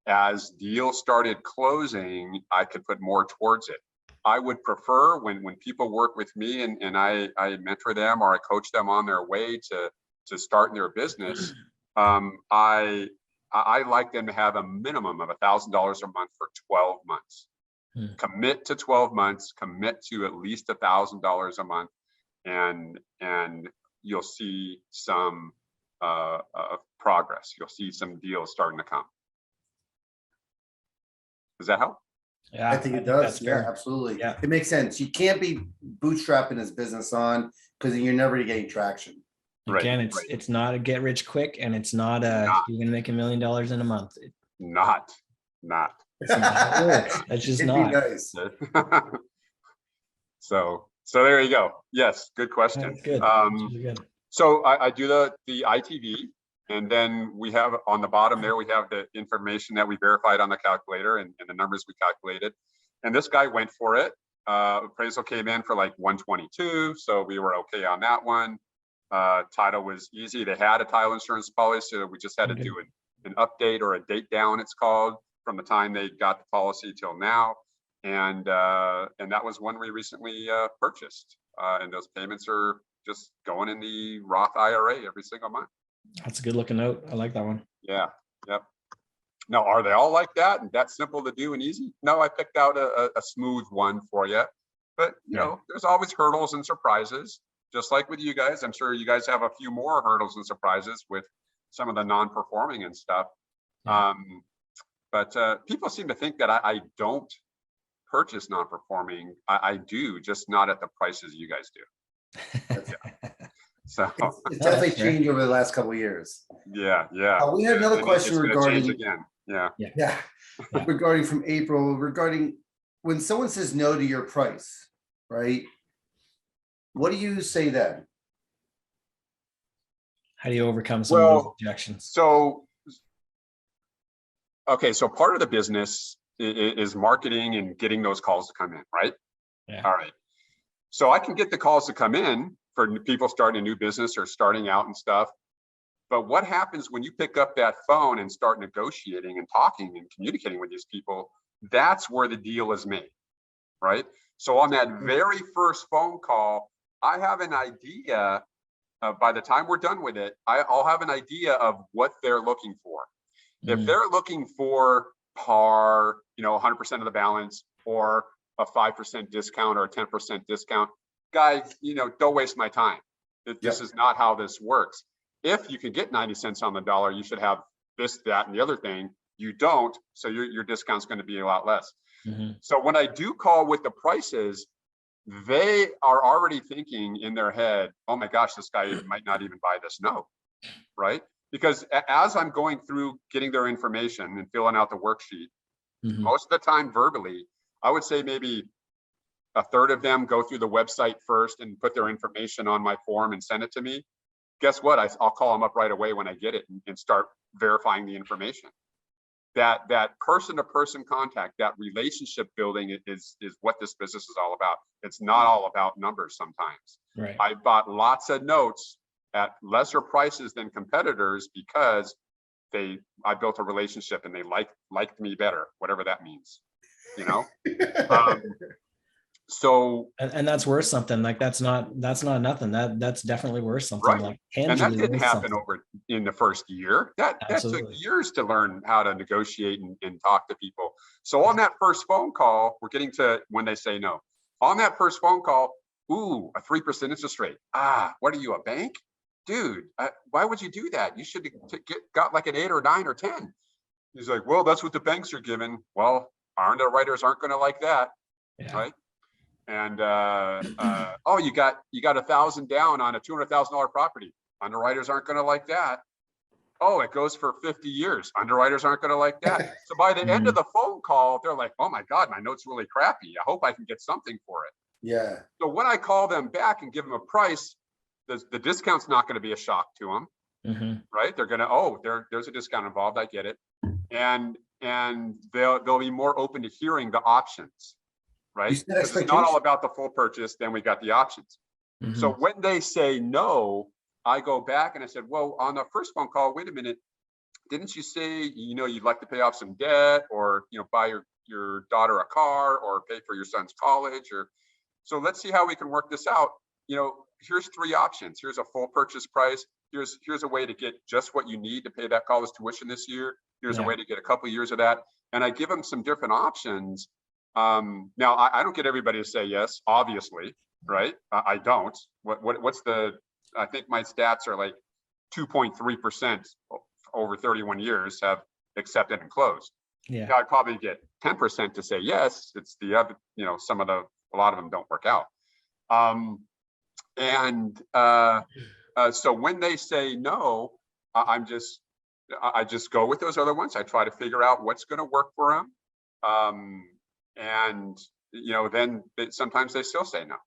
As deals started closing, I could put more towards it. I would prefer when people work with me and I mentor them or I coach them on their way to starting their business, I like them to have a minimum of $1,000 a month for 12 months. Commit to 12 months, commit to at least $1,000 a month, and you'll see some progress. You'll see some deals starting to come. Does that help? Yeah, I think it does. Yeah, absolutely. Yeah, it makes sense. You can't be bootstrapping this business on because you're never getting traction. Again, it's not a get rich quick, and it's not you're gonna make $1 million in a month. Not. It's not how it works. That's just not. Nice. So there you go. Yes, good question. That's good. Really good. So I do the ITV, and then we have on the bottom there, we have the information that we verified on the calculator and the numbers we calculated. And this guy went for it. Appraisal came in for like 122, so we were okay on that one. Title was easy. They had a title insurance policy, so we just had to do an update or a date down, it's called, from the time they got the policy till now. And that was one we recently purchased. And those payments are just going in the Roth IRA every single month. That's a good looking note. I like that one. Yeah. Yep. Now, are they all like that and that's simple to do and easy? No, I picked out a smooth one for you. But, you know, there's always hurdles and surprises, just like with you guys. I'm sure you guys have a few more hurdles and surprises with some of the non-performing and stuff. Yeah. But people seem to think that I don't purchase non-performing. I do, just not at the prices you guys do. So It's definitely changed over the last couple of years. yeah. We had another And question it's gonna regarding, change again. Yeah. regarding from April, regarding when someone says no to your price, right? What do you say then? How do you overcome some of those objections? So, okay, so part of the business is marketing and getting those calls to come in, right? Yeah. All right. So I can get the calls to come in for people starting a new business or starting out and stuff. But what happens when you pick up that phone and start negotiating and talking and communicating with these people? That's where the deal is made, right? So on that very first phone call, I have an idea. By the time we're done with it, I'll have an idea of what they're looking for. If they're looking for par, 100% of the balance, or a 5% discount or a 10% discount, guys, don't waste my time. This is not how this works. If you can get 90 cents on the dollar, you should have this, that, and the other thing. You don't, so your discount's going to be a lot less. So when I do call with the prices, they are already thinking in their head, oh my gosh, this guy might not even buy this note, right? Because as I'm going through getting their information and filling out the worksheet, most of the time verbally, I would say maybe a third of them go through the website first and put their information on my form and send it to me. Guess what? I'll call them up right away when I get it and start verifying the information. That person-to-person contact, that relationship building is what this business is all about. It's not all about numbers sometimes. Right. I bought lots of notes at lesser prices than competitors because I built a relationship and they liked me better, whatever that means, So and that's worth something. Like that's not nothing. That's definitely worth something. Right. Like and that didn't happen something. over in the first year. That took years to learn how to negotiate and talk to people. So on that first phone call, we're getting to when they say no. On that first phone call, ooh, a 3% interest rate. What are you, a bank? Dude, why would you do that? You should got like an 8 or 9 or 10. He's like, well, that's what the banks are giving. Well, our underwriters aren't going to like that, right? And oh, you got 1,000 down on a $200,000 property. Underwriters aren't going to like that. Oh, it goes for 50 years. Underwriters aren't going to like that. So by the end of the phone call, they're like, oh my God, my note's really crappy. I hope I can get something for it. Yeah. So when I call them back and give them a price, the discount's not going to be a shock to them, right? They're going to, there's a discount involved. I get it. And they'll be more open to hearing the options. Right? It's not all about the full purchase. Then we got the options. So when they say no, I go back and I said, well, on the first phone call, wait a minute, didn't you say, you'd like to pay off some debt or, buy your daughter a car or pay for your son's college? Or so let's see how we can work this out. Here's 3 options. Here's a full purchase price. Here's a way to get just what you need to pay that college tuition this year. Here's a way to get a couple of years of that. And I give them some different options. Now I don't get everybody to say yes, obviously, right? I don't. What's I think my stats are like 2.3% over 31 years have accepted and closed. Yeah. Now, I'd probably get 10% to say yes. It's the other, a lot of them don't work out. So when they say no, I just go with those other ones. I try to figure out what's going to work for them. And, then sometimes they still say no,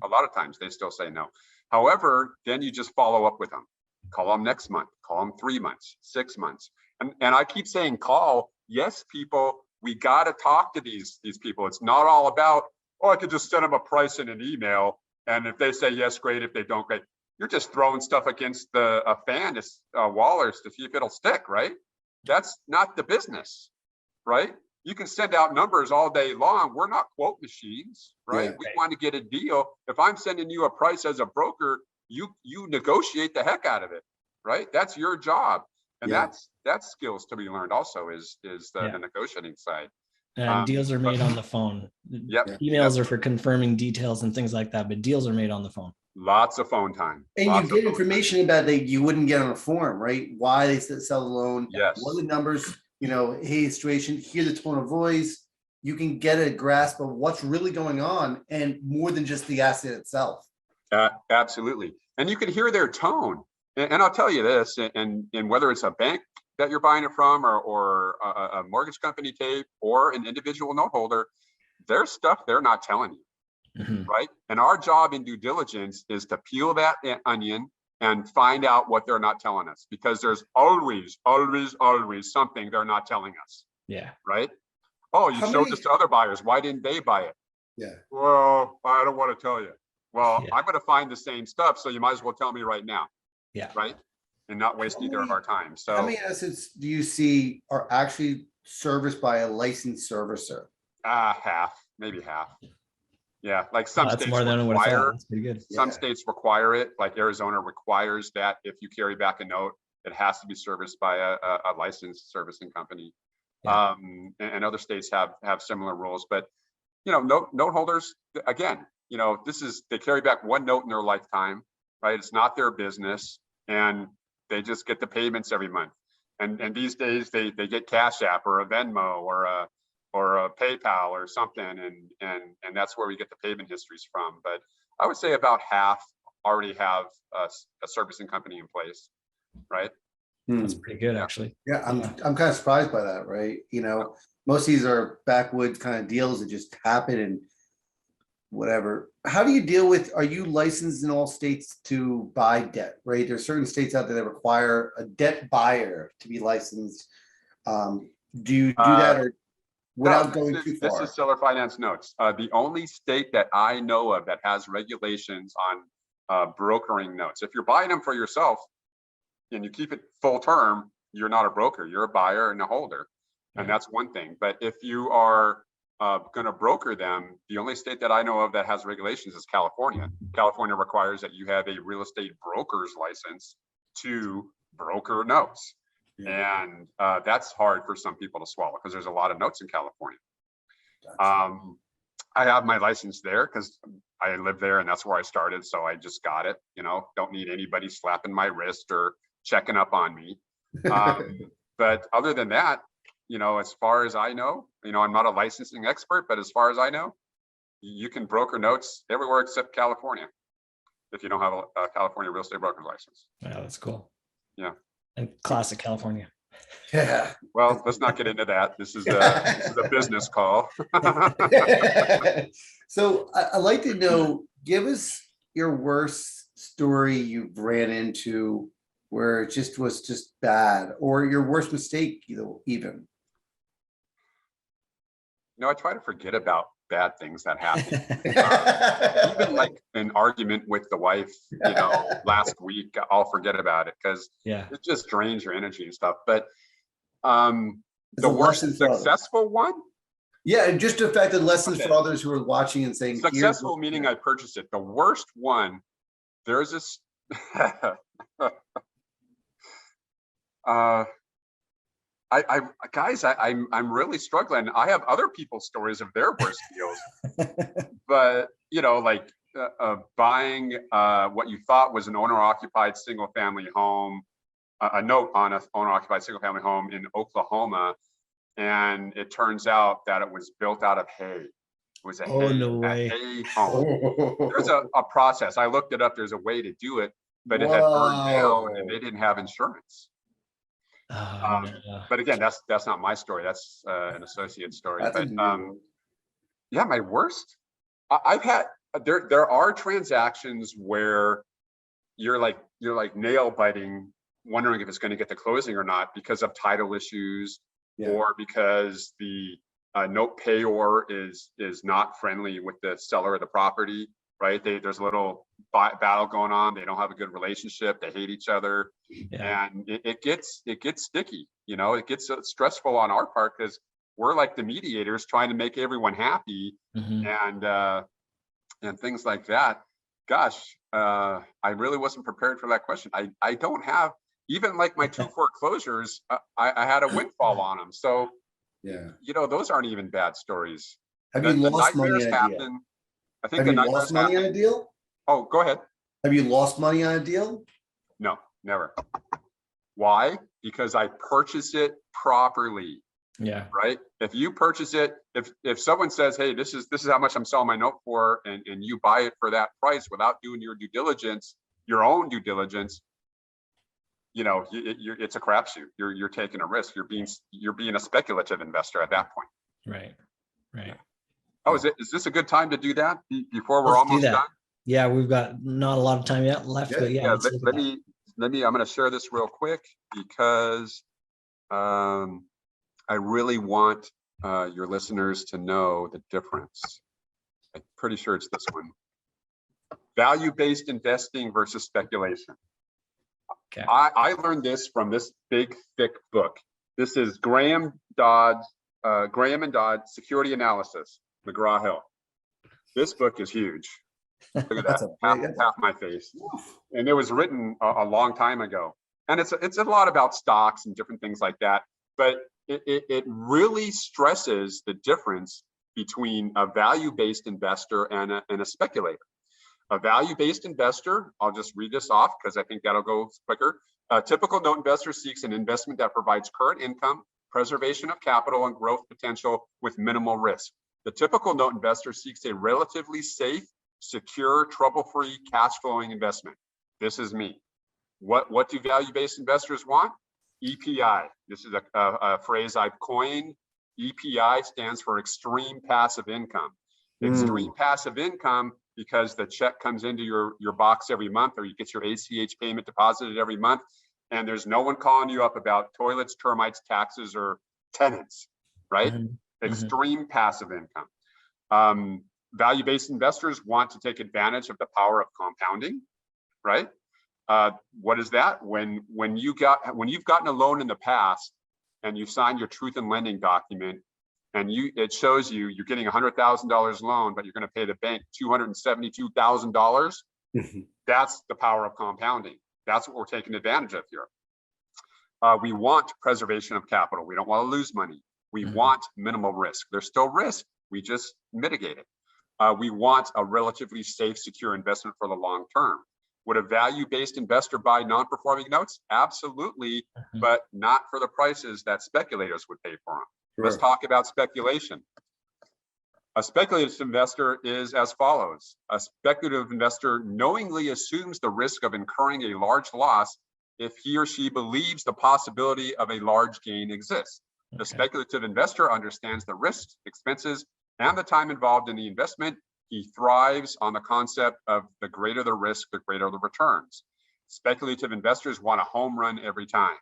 a lot of times they still say no. However, then you just follow up with them, call them next month, call them 3 months, 6 months. And I keep saying, call. Yes, people, we got to talk to these people. It's not all about, I could just send them a price in an email. And if they say yes, great. If they don't, great. you're just throwing stuff against a fan, wallers to see if it'll stick, right? That's not the business, right? You can send out numbers all day long. We're not quote machines, right? Yeah. We want to get a deal. If I'm sending you a price as a broker, you negotiate the heck out of it, right? That's your job. And Yeah. that's skills to be learned also is the negotiating side. And deals are made on the phone. Yep. Emails are for confirming details and things like that, but deals are made on the phone. Lots of phone time. And Lots you of get phone information about that you wouldn't get on a form, right? Why they sell the loan, Yes. what are the numbers, hey, situation, hear the tone of voice. You can get a grasp of what's really going on and more than just the asset itself. Absolutely. And you can hear their tone. And I'll tell you this, and whether it's a bank that you're buying it from or a mortgage company tape or an individual note holder, there's stuff they're not telling you, right? And our job in due diligence is to peel that onion and find out what they're not telling us, because there's always something they're not telling us. Yeah. Right? Oh, you showed this to other buyers. Why didn't they buy it? Yeah. Well, I don't want to tell you. Well, Yeah. I'm going to find the same stuff, so you might as well tell me right now. Yeah. Right? And not waste either of our time. So How many assets do you see are actually serviced by a licensed servicer? half, maybe half. Yeah, like some That's states more than I would have require. thought. That's pretty good. Some Yeah. states require it, like Arizona requires that if you carry back a note, it has to be serviced by a licensed servicing company. Yeah. And other states have similar rules, but note holders, again, they carry back one note in their lifetime, right? It's not their business, and they just get the payments every month. And these days they get Cash App or a Venmo or a PayPal or something, and that's where we get the payment histories from. But I would say about half already have a servicing company in place, right? That's pretty good, actually. Yeah, I'm kind of surprised by that, right? Most of these are backwoods kind of deals that just happen and whatever. How do you deal with, are you licensed in all states to buy debt, right? There's certain states out there that require a debt buyer to be licensed. Do you do that or without going too far? This is seller finance notes. The only state that I know of that has regulations on brokering notes. If you're buying them for yourself and you keep it full term, you're not a broker, you're a buyer and a holder. And that's one thing. But if you are going to broker them, the only state that I know of that has regulations is California. California requires that you have a real estate broker's license to broker notes. Yeah. And that's hard for some people to swallow because there's a lot of notes in California. Gotcha. I have my license there because I live there and that's where I started. So I just got it, don't need anybody slapping my wrist or checking up on me. But other than that, as far as I know, I'm not a licensing expert, but as far as I know, you can broker notes everywhere except California if you don't have a California real estate broker's license. Wow, that's cool. Yeah. And classic California. Yeah. Well, let's not get into that. This is a business call. So I'd like to know, give us your worst story you've ran into where it was just bad, or your worst mistake, even. I try to forget about bad things that happen. Even like an argument with the wife, last week, I'll forget about it because it just drains your energy and stuff. But the worst successful one? Yeah, and just the fact that lessons for others who are watching and saying successful, meaning I purchased it. The worst one, there's this I'm really struggling. I have other people's stories of their worst deals, but like buying what you thought was an owner-occupied single-family home, a note on an owner-occupied single-family home in Oklahoma, and it turns out that it was built out of hay. It was a hay home. There's a process. I looked it up. There's a way to do it, but it had burned down, and they didn't have insurance. But again, that's not my story. That's an associate story. But yeah, my worst. I've had there are transactions where you're like nail biting, wondering if it's going to get to closing or not because of title issues, or because the note payor is not friendly with the seller of the property. right? There's a little battle going on. They don't have a good relationship. They hate each other, and it gets sticky. You know, it gets stressful on our part because we're like the mediators trying to make everyone happy, and things like that. Gosh, I really wasn't prepared for that question. I don't have, even like my 2 foreclosures, I had a windfall on them. So, Yeah. you know, those aren't even bad stories. Have you lost money nightmares on a deal? happen. I think Have the you lost money on a deal? Oh, go ahead. Have you lost money on a deal? No, never. Why? Because I purchase it properly. Yeah. Right. If you purchase it, if someone says, hey, this is how much I'm selling my note for, and you buy it for that price without doing your due diligence, your own due diligence, you know, it's a crapshoot. You're taking a risk. You're being a speculative investor at that point. Right. Right. Oh, is this a good time to do that before we're Let's do almost that. done? Yeah, we've got not a lot of time yet left, but yeah, let's look at that. Let me, I'm going to share this real quick because I really want your listeners to know the difference. I'm pretty sure it's this one. Value-based investing versus speculation. Okay. I learned this from this big, thick book. This is Graham and Dodd Security Analysis, McGraw-Hill. This book is huge. Look at that, half my face. And it was written a long time ago. And it's a lot about stocks and different things like that. But it really stresses the difference between a value-based investor and a speculator. A value-based investor, I'll just read this off because I think that'll go quicker. A typical note investor seeks an investment that provides current income, preservation of capital, and growth potential with minimal risk. The typical note investor seeks a relatively safe, secure, trouble-free, cash-flowing investment. This is me. What do value-based investors want? EPI. This is a phrase I've coined. EPI stands for extreme passive income. Extreme passive income because the check comes into your box every month, or you get your ACH payment deposited every month, and there's no one calling you up about toilets, termites, taxes, or tenants, right? Extreme passive income. Value-based investors want to take advantage of the power of compounding, right? What is that? When you've gotten a loan in the past and you signed your truth in lending document, and it shows you're getting $100,000 loan, but you're going to pay the bank $272,000. That's the power of compounding. That's what we're taking advantage of here. We want preservation of capital. We don't want to lose money. We want minimal risk. There's still risk. We just mitigate it. We want a relatively safe, secure investment for the long term. Would a value-based investor buy non-performing notes? Absolutely, but not for the prices that speculators would pay for them. Sure. Let's talk about speculation. A speculative investor is as follows. A speculative investor knowingly assumes the risk of incurring a large loss if he or she believes the possibility of a large gain exists. The speculative investor understands the risks, expenses, and the time involved in the investment. He thrives on the concept of the greater the risk, the greater the returns. Speculative investors want a home run every time.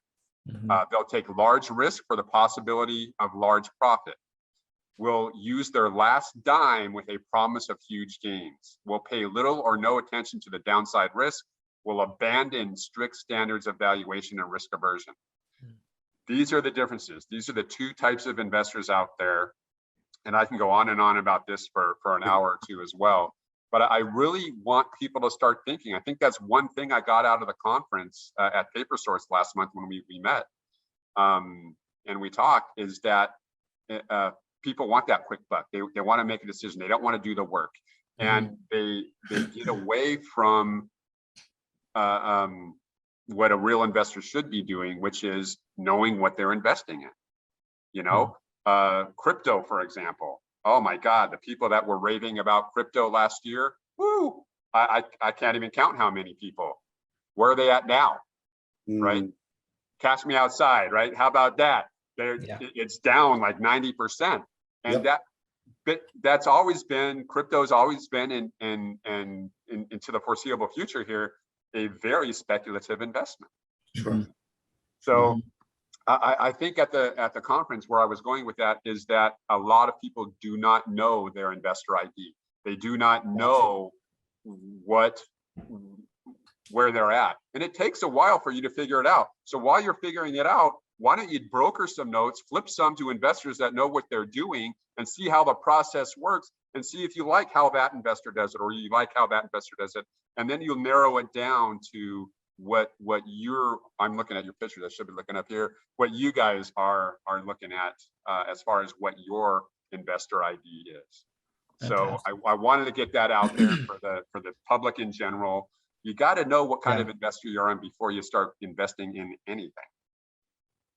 They'll take large risk for the possibility of large profit. Will use their last dime with a promise of huge gains. Will pay little or no attention to the downside risk. Will abandon strict standards of valuation and risk aversion. These are the differences. These are the two types of investors out there. And I can go on and on about this for an hour or two as well. But I really want people to start thinking. I think that's one thing I got out of the conference at PaperSource last month when we met and we talked, is that people want that quick buck. They want to make a decision. They don't want to do the work. And they get away from what a real investor should be doing, which is knowing what they're investing in. You know, crypto, for example. Oh my God, the people that were raving about crypto last year, woo, I can't even count how many people. Where are they at now, right? Cash me outside, right? How about that? It's down like 90%. And that's always been, crypto's always been into the foreseeable future here, a very speculative investment. Sure. So I think at the conference where I was going with that is that a lot of people do not know their investor ID. They do not know where they're at. And it takes a while for you to figure it out. So while you're figuring it out, why don't you broker some notes, flip some to investors that know what they're doing, and see how the process works, and see if you like how that investor does it, or you like how that investor does it. And then you'll narrow it down to what I'm looking at your pictures, I should be looking up here, what you guys are looking at as far as what your investor ID is. So I wanted to get that out there for the public in general. You got to know what kind of investor you're in before you start investing in anything.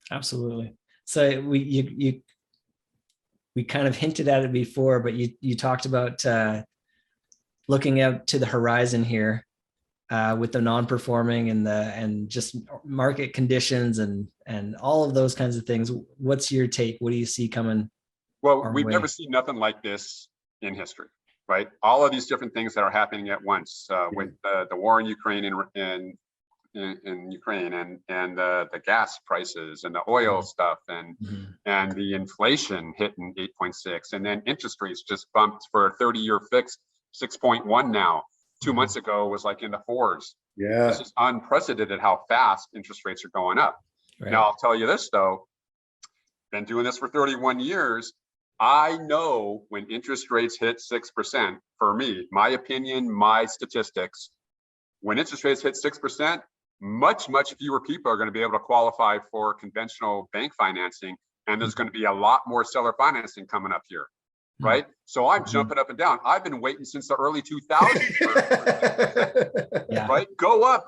Absolutely. So we kind of hinted at it before, but you talked about looking out to the horizon here with the non-performing and just market conditions and all of those kinds of things. What's your take? What do you see coming? Well, we've never seen nothing like this in history, right? All of these different things that are happening at once with the war in Ukraine and in Ukraine and the gas prices and the oil stuff and the inflation hitting 8.6, and then interest rates just bumped for a 30-year fixed 6.1 now. 2 months ago was like in the 4s. Yeah, this is unprecedented how fast interest rates are going up. Right. Now I'll tell you this though, been doing this for 31 years. I know when interest rates hit 6%, for me, my opinion, my statistics, when interest rates hit 6%, much fewer people are going to be able to qualify for conventional bank financing. And there's going to be a lot more seller financing coming up here, right? So I'm jumping up and down. I've been waiting since the early 2000s, right? Go up.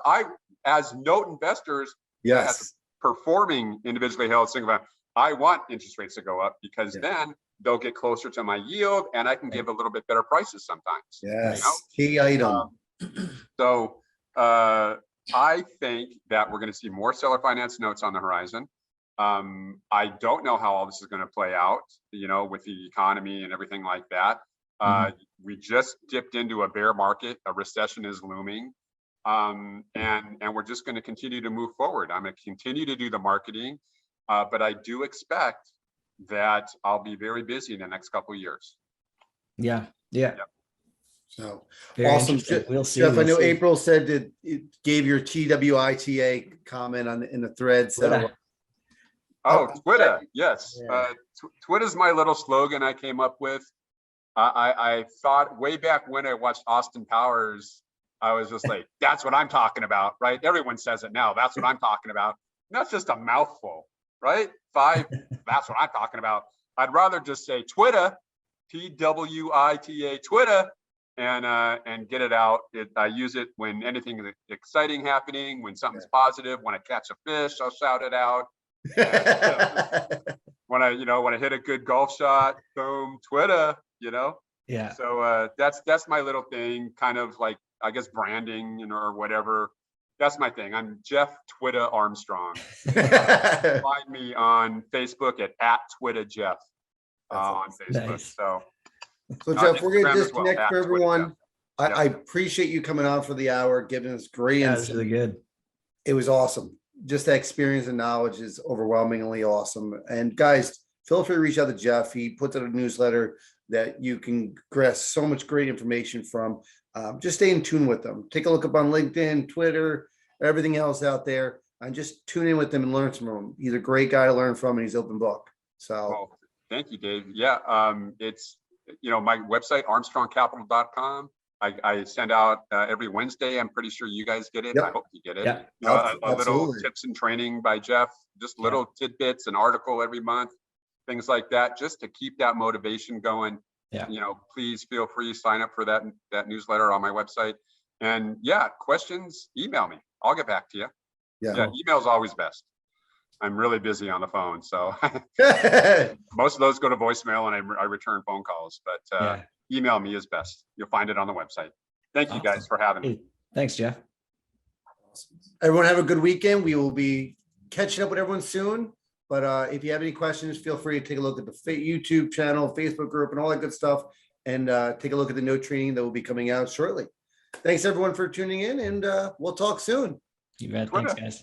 As note investors, as performing individually held single family, I want interest rates to go up because then they'll get closer to my yield and I can give a little bit better prices sometimes. Yes, you know? Key item. So I think that we're going to see more seller finance notes on the horizon. I don't know how all this is going to play out, you know, with the economy and everything like that. We just dipped into a bear market. A recession is looming. And we're just going to continue to move forward. I'm going to continue to do the marketing, but I do expect that I'll be very busy in the next couple of years. Yeah. So very awesome. We'll see. Jeff, I know April said that it gave your TWITA comment in the thread. So Twitter. Yes. Twitter's my little slogan I came up with. I thought way back when I watched Austin Powers, I was just like, that's what I'm talking about, right? Everyone says it now. That's what I'm talking about. And that's just a mouthful, right? That's what I'm talking about. I'd rather just say Twitter, TWITA, Twitter, and get it out. I use it when anything exciting happening, when something's positive, when I catch a fish, I'll shout it out. When I hit a good golf shot, boom, Twitter, you know? Yeah. So that's my little thing, kind of like, I guess, branding, you know, or whatever. That's my thing. I'm Jeff Twitter Armstrong. Find me on Facebook at Twitter Jeff on Facebook. Nice. So Jeff, we're going to disconnect for everyone. I appreciate you coming on for the hour, giving us great insight. That was really good. It was awesome. Just that experience and knowledge is overwhelmingly awesome. And guys, feel free to reach out to Jeff. He puts out a newsletter that you can grasp so much great information from. Just stay in tune with them. Take a look up on LinkedIn, Twitter, everything else out there, and just tune in with them and learn from him. He's a great guy to learn from, and he's open book. So thank you, Dave. Yeah, it's, you know, my website, armstrongcapital.com. I send out every Wednesday. I'm pretty sure you guys get it. I hope you get it. You know, a little tips and training by Jeff, just little tidbits, an article every month, things like that, just to keep that motivation going. You know, please feel free to sign up for that newsletter on my website. And questions, email me. I'll get back to you. Email is always best. I'm really busy on the phone, so most of those go to voicemail and I return phone calls, but email me is best. You'll find it on the website. Thank you guys for having me. Thanks, Jeff. Everyone have a good weekend. We will be catching up with everyone soon. But if you have any questions, feel free to take a look at the YouTube channel, Facebook group, and all that good stuff. And take a look at the note training that will be coming out shortly. Thanks, everyone, for tuning in, and we'll talk soon. You bet. Thanks, guys.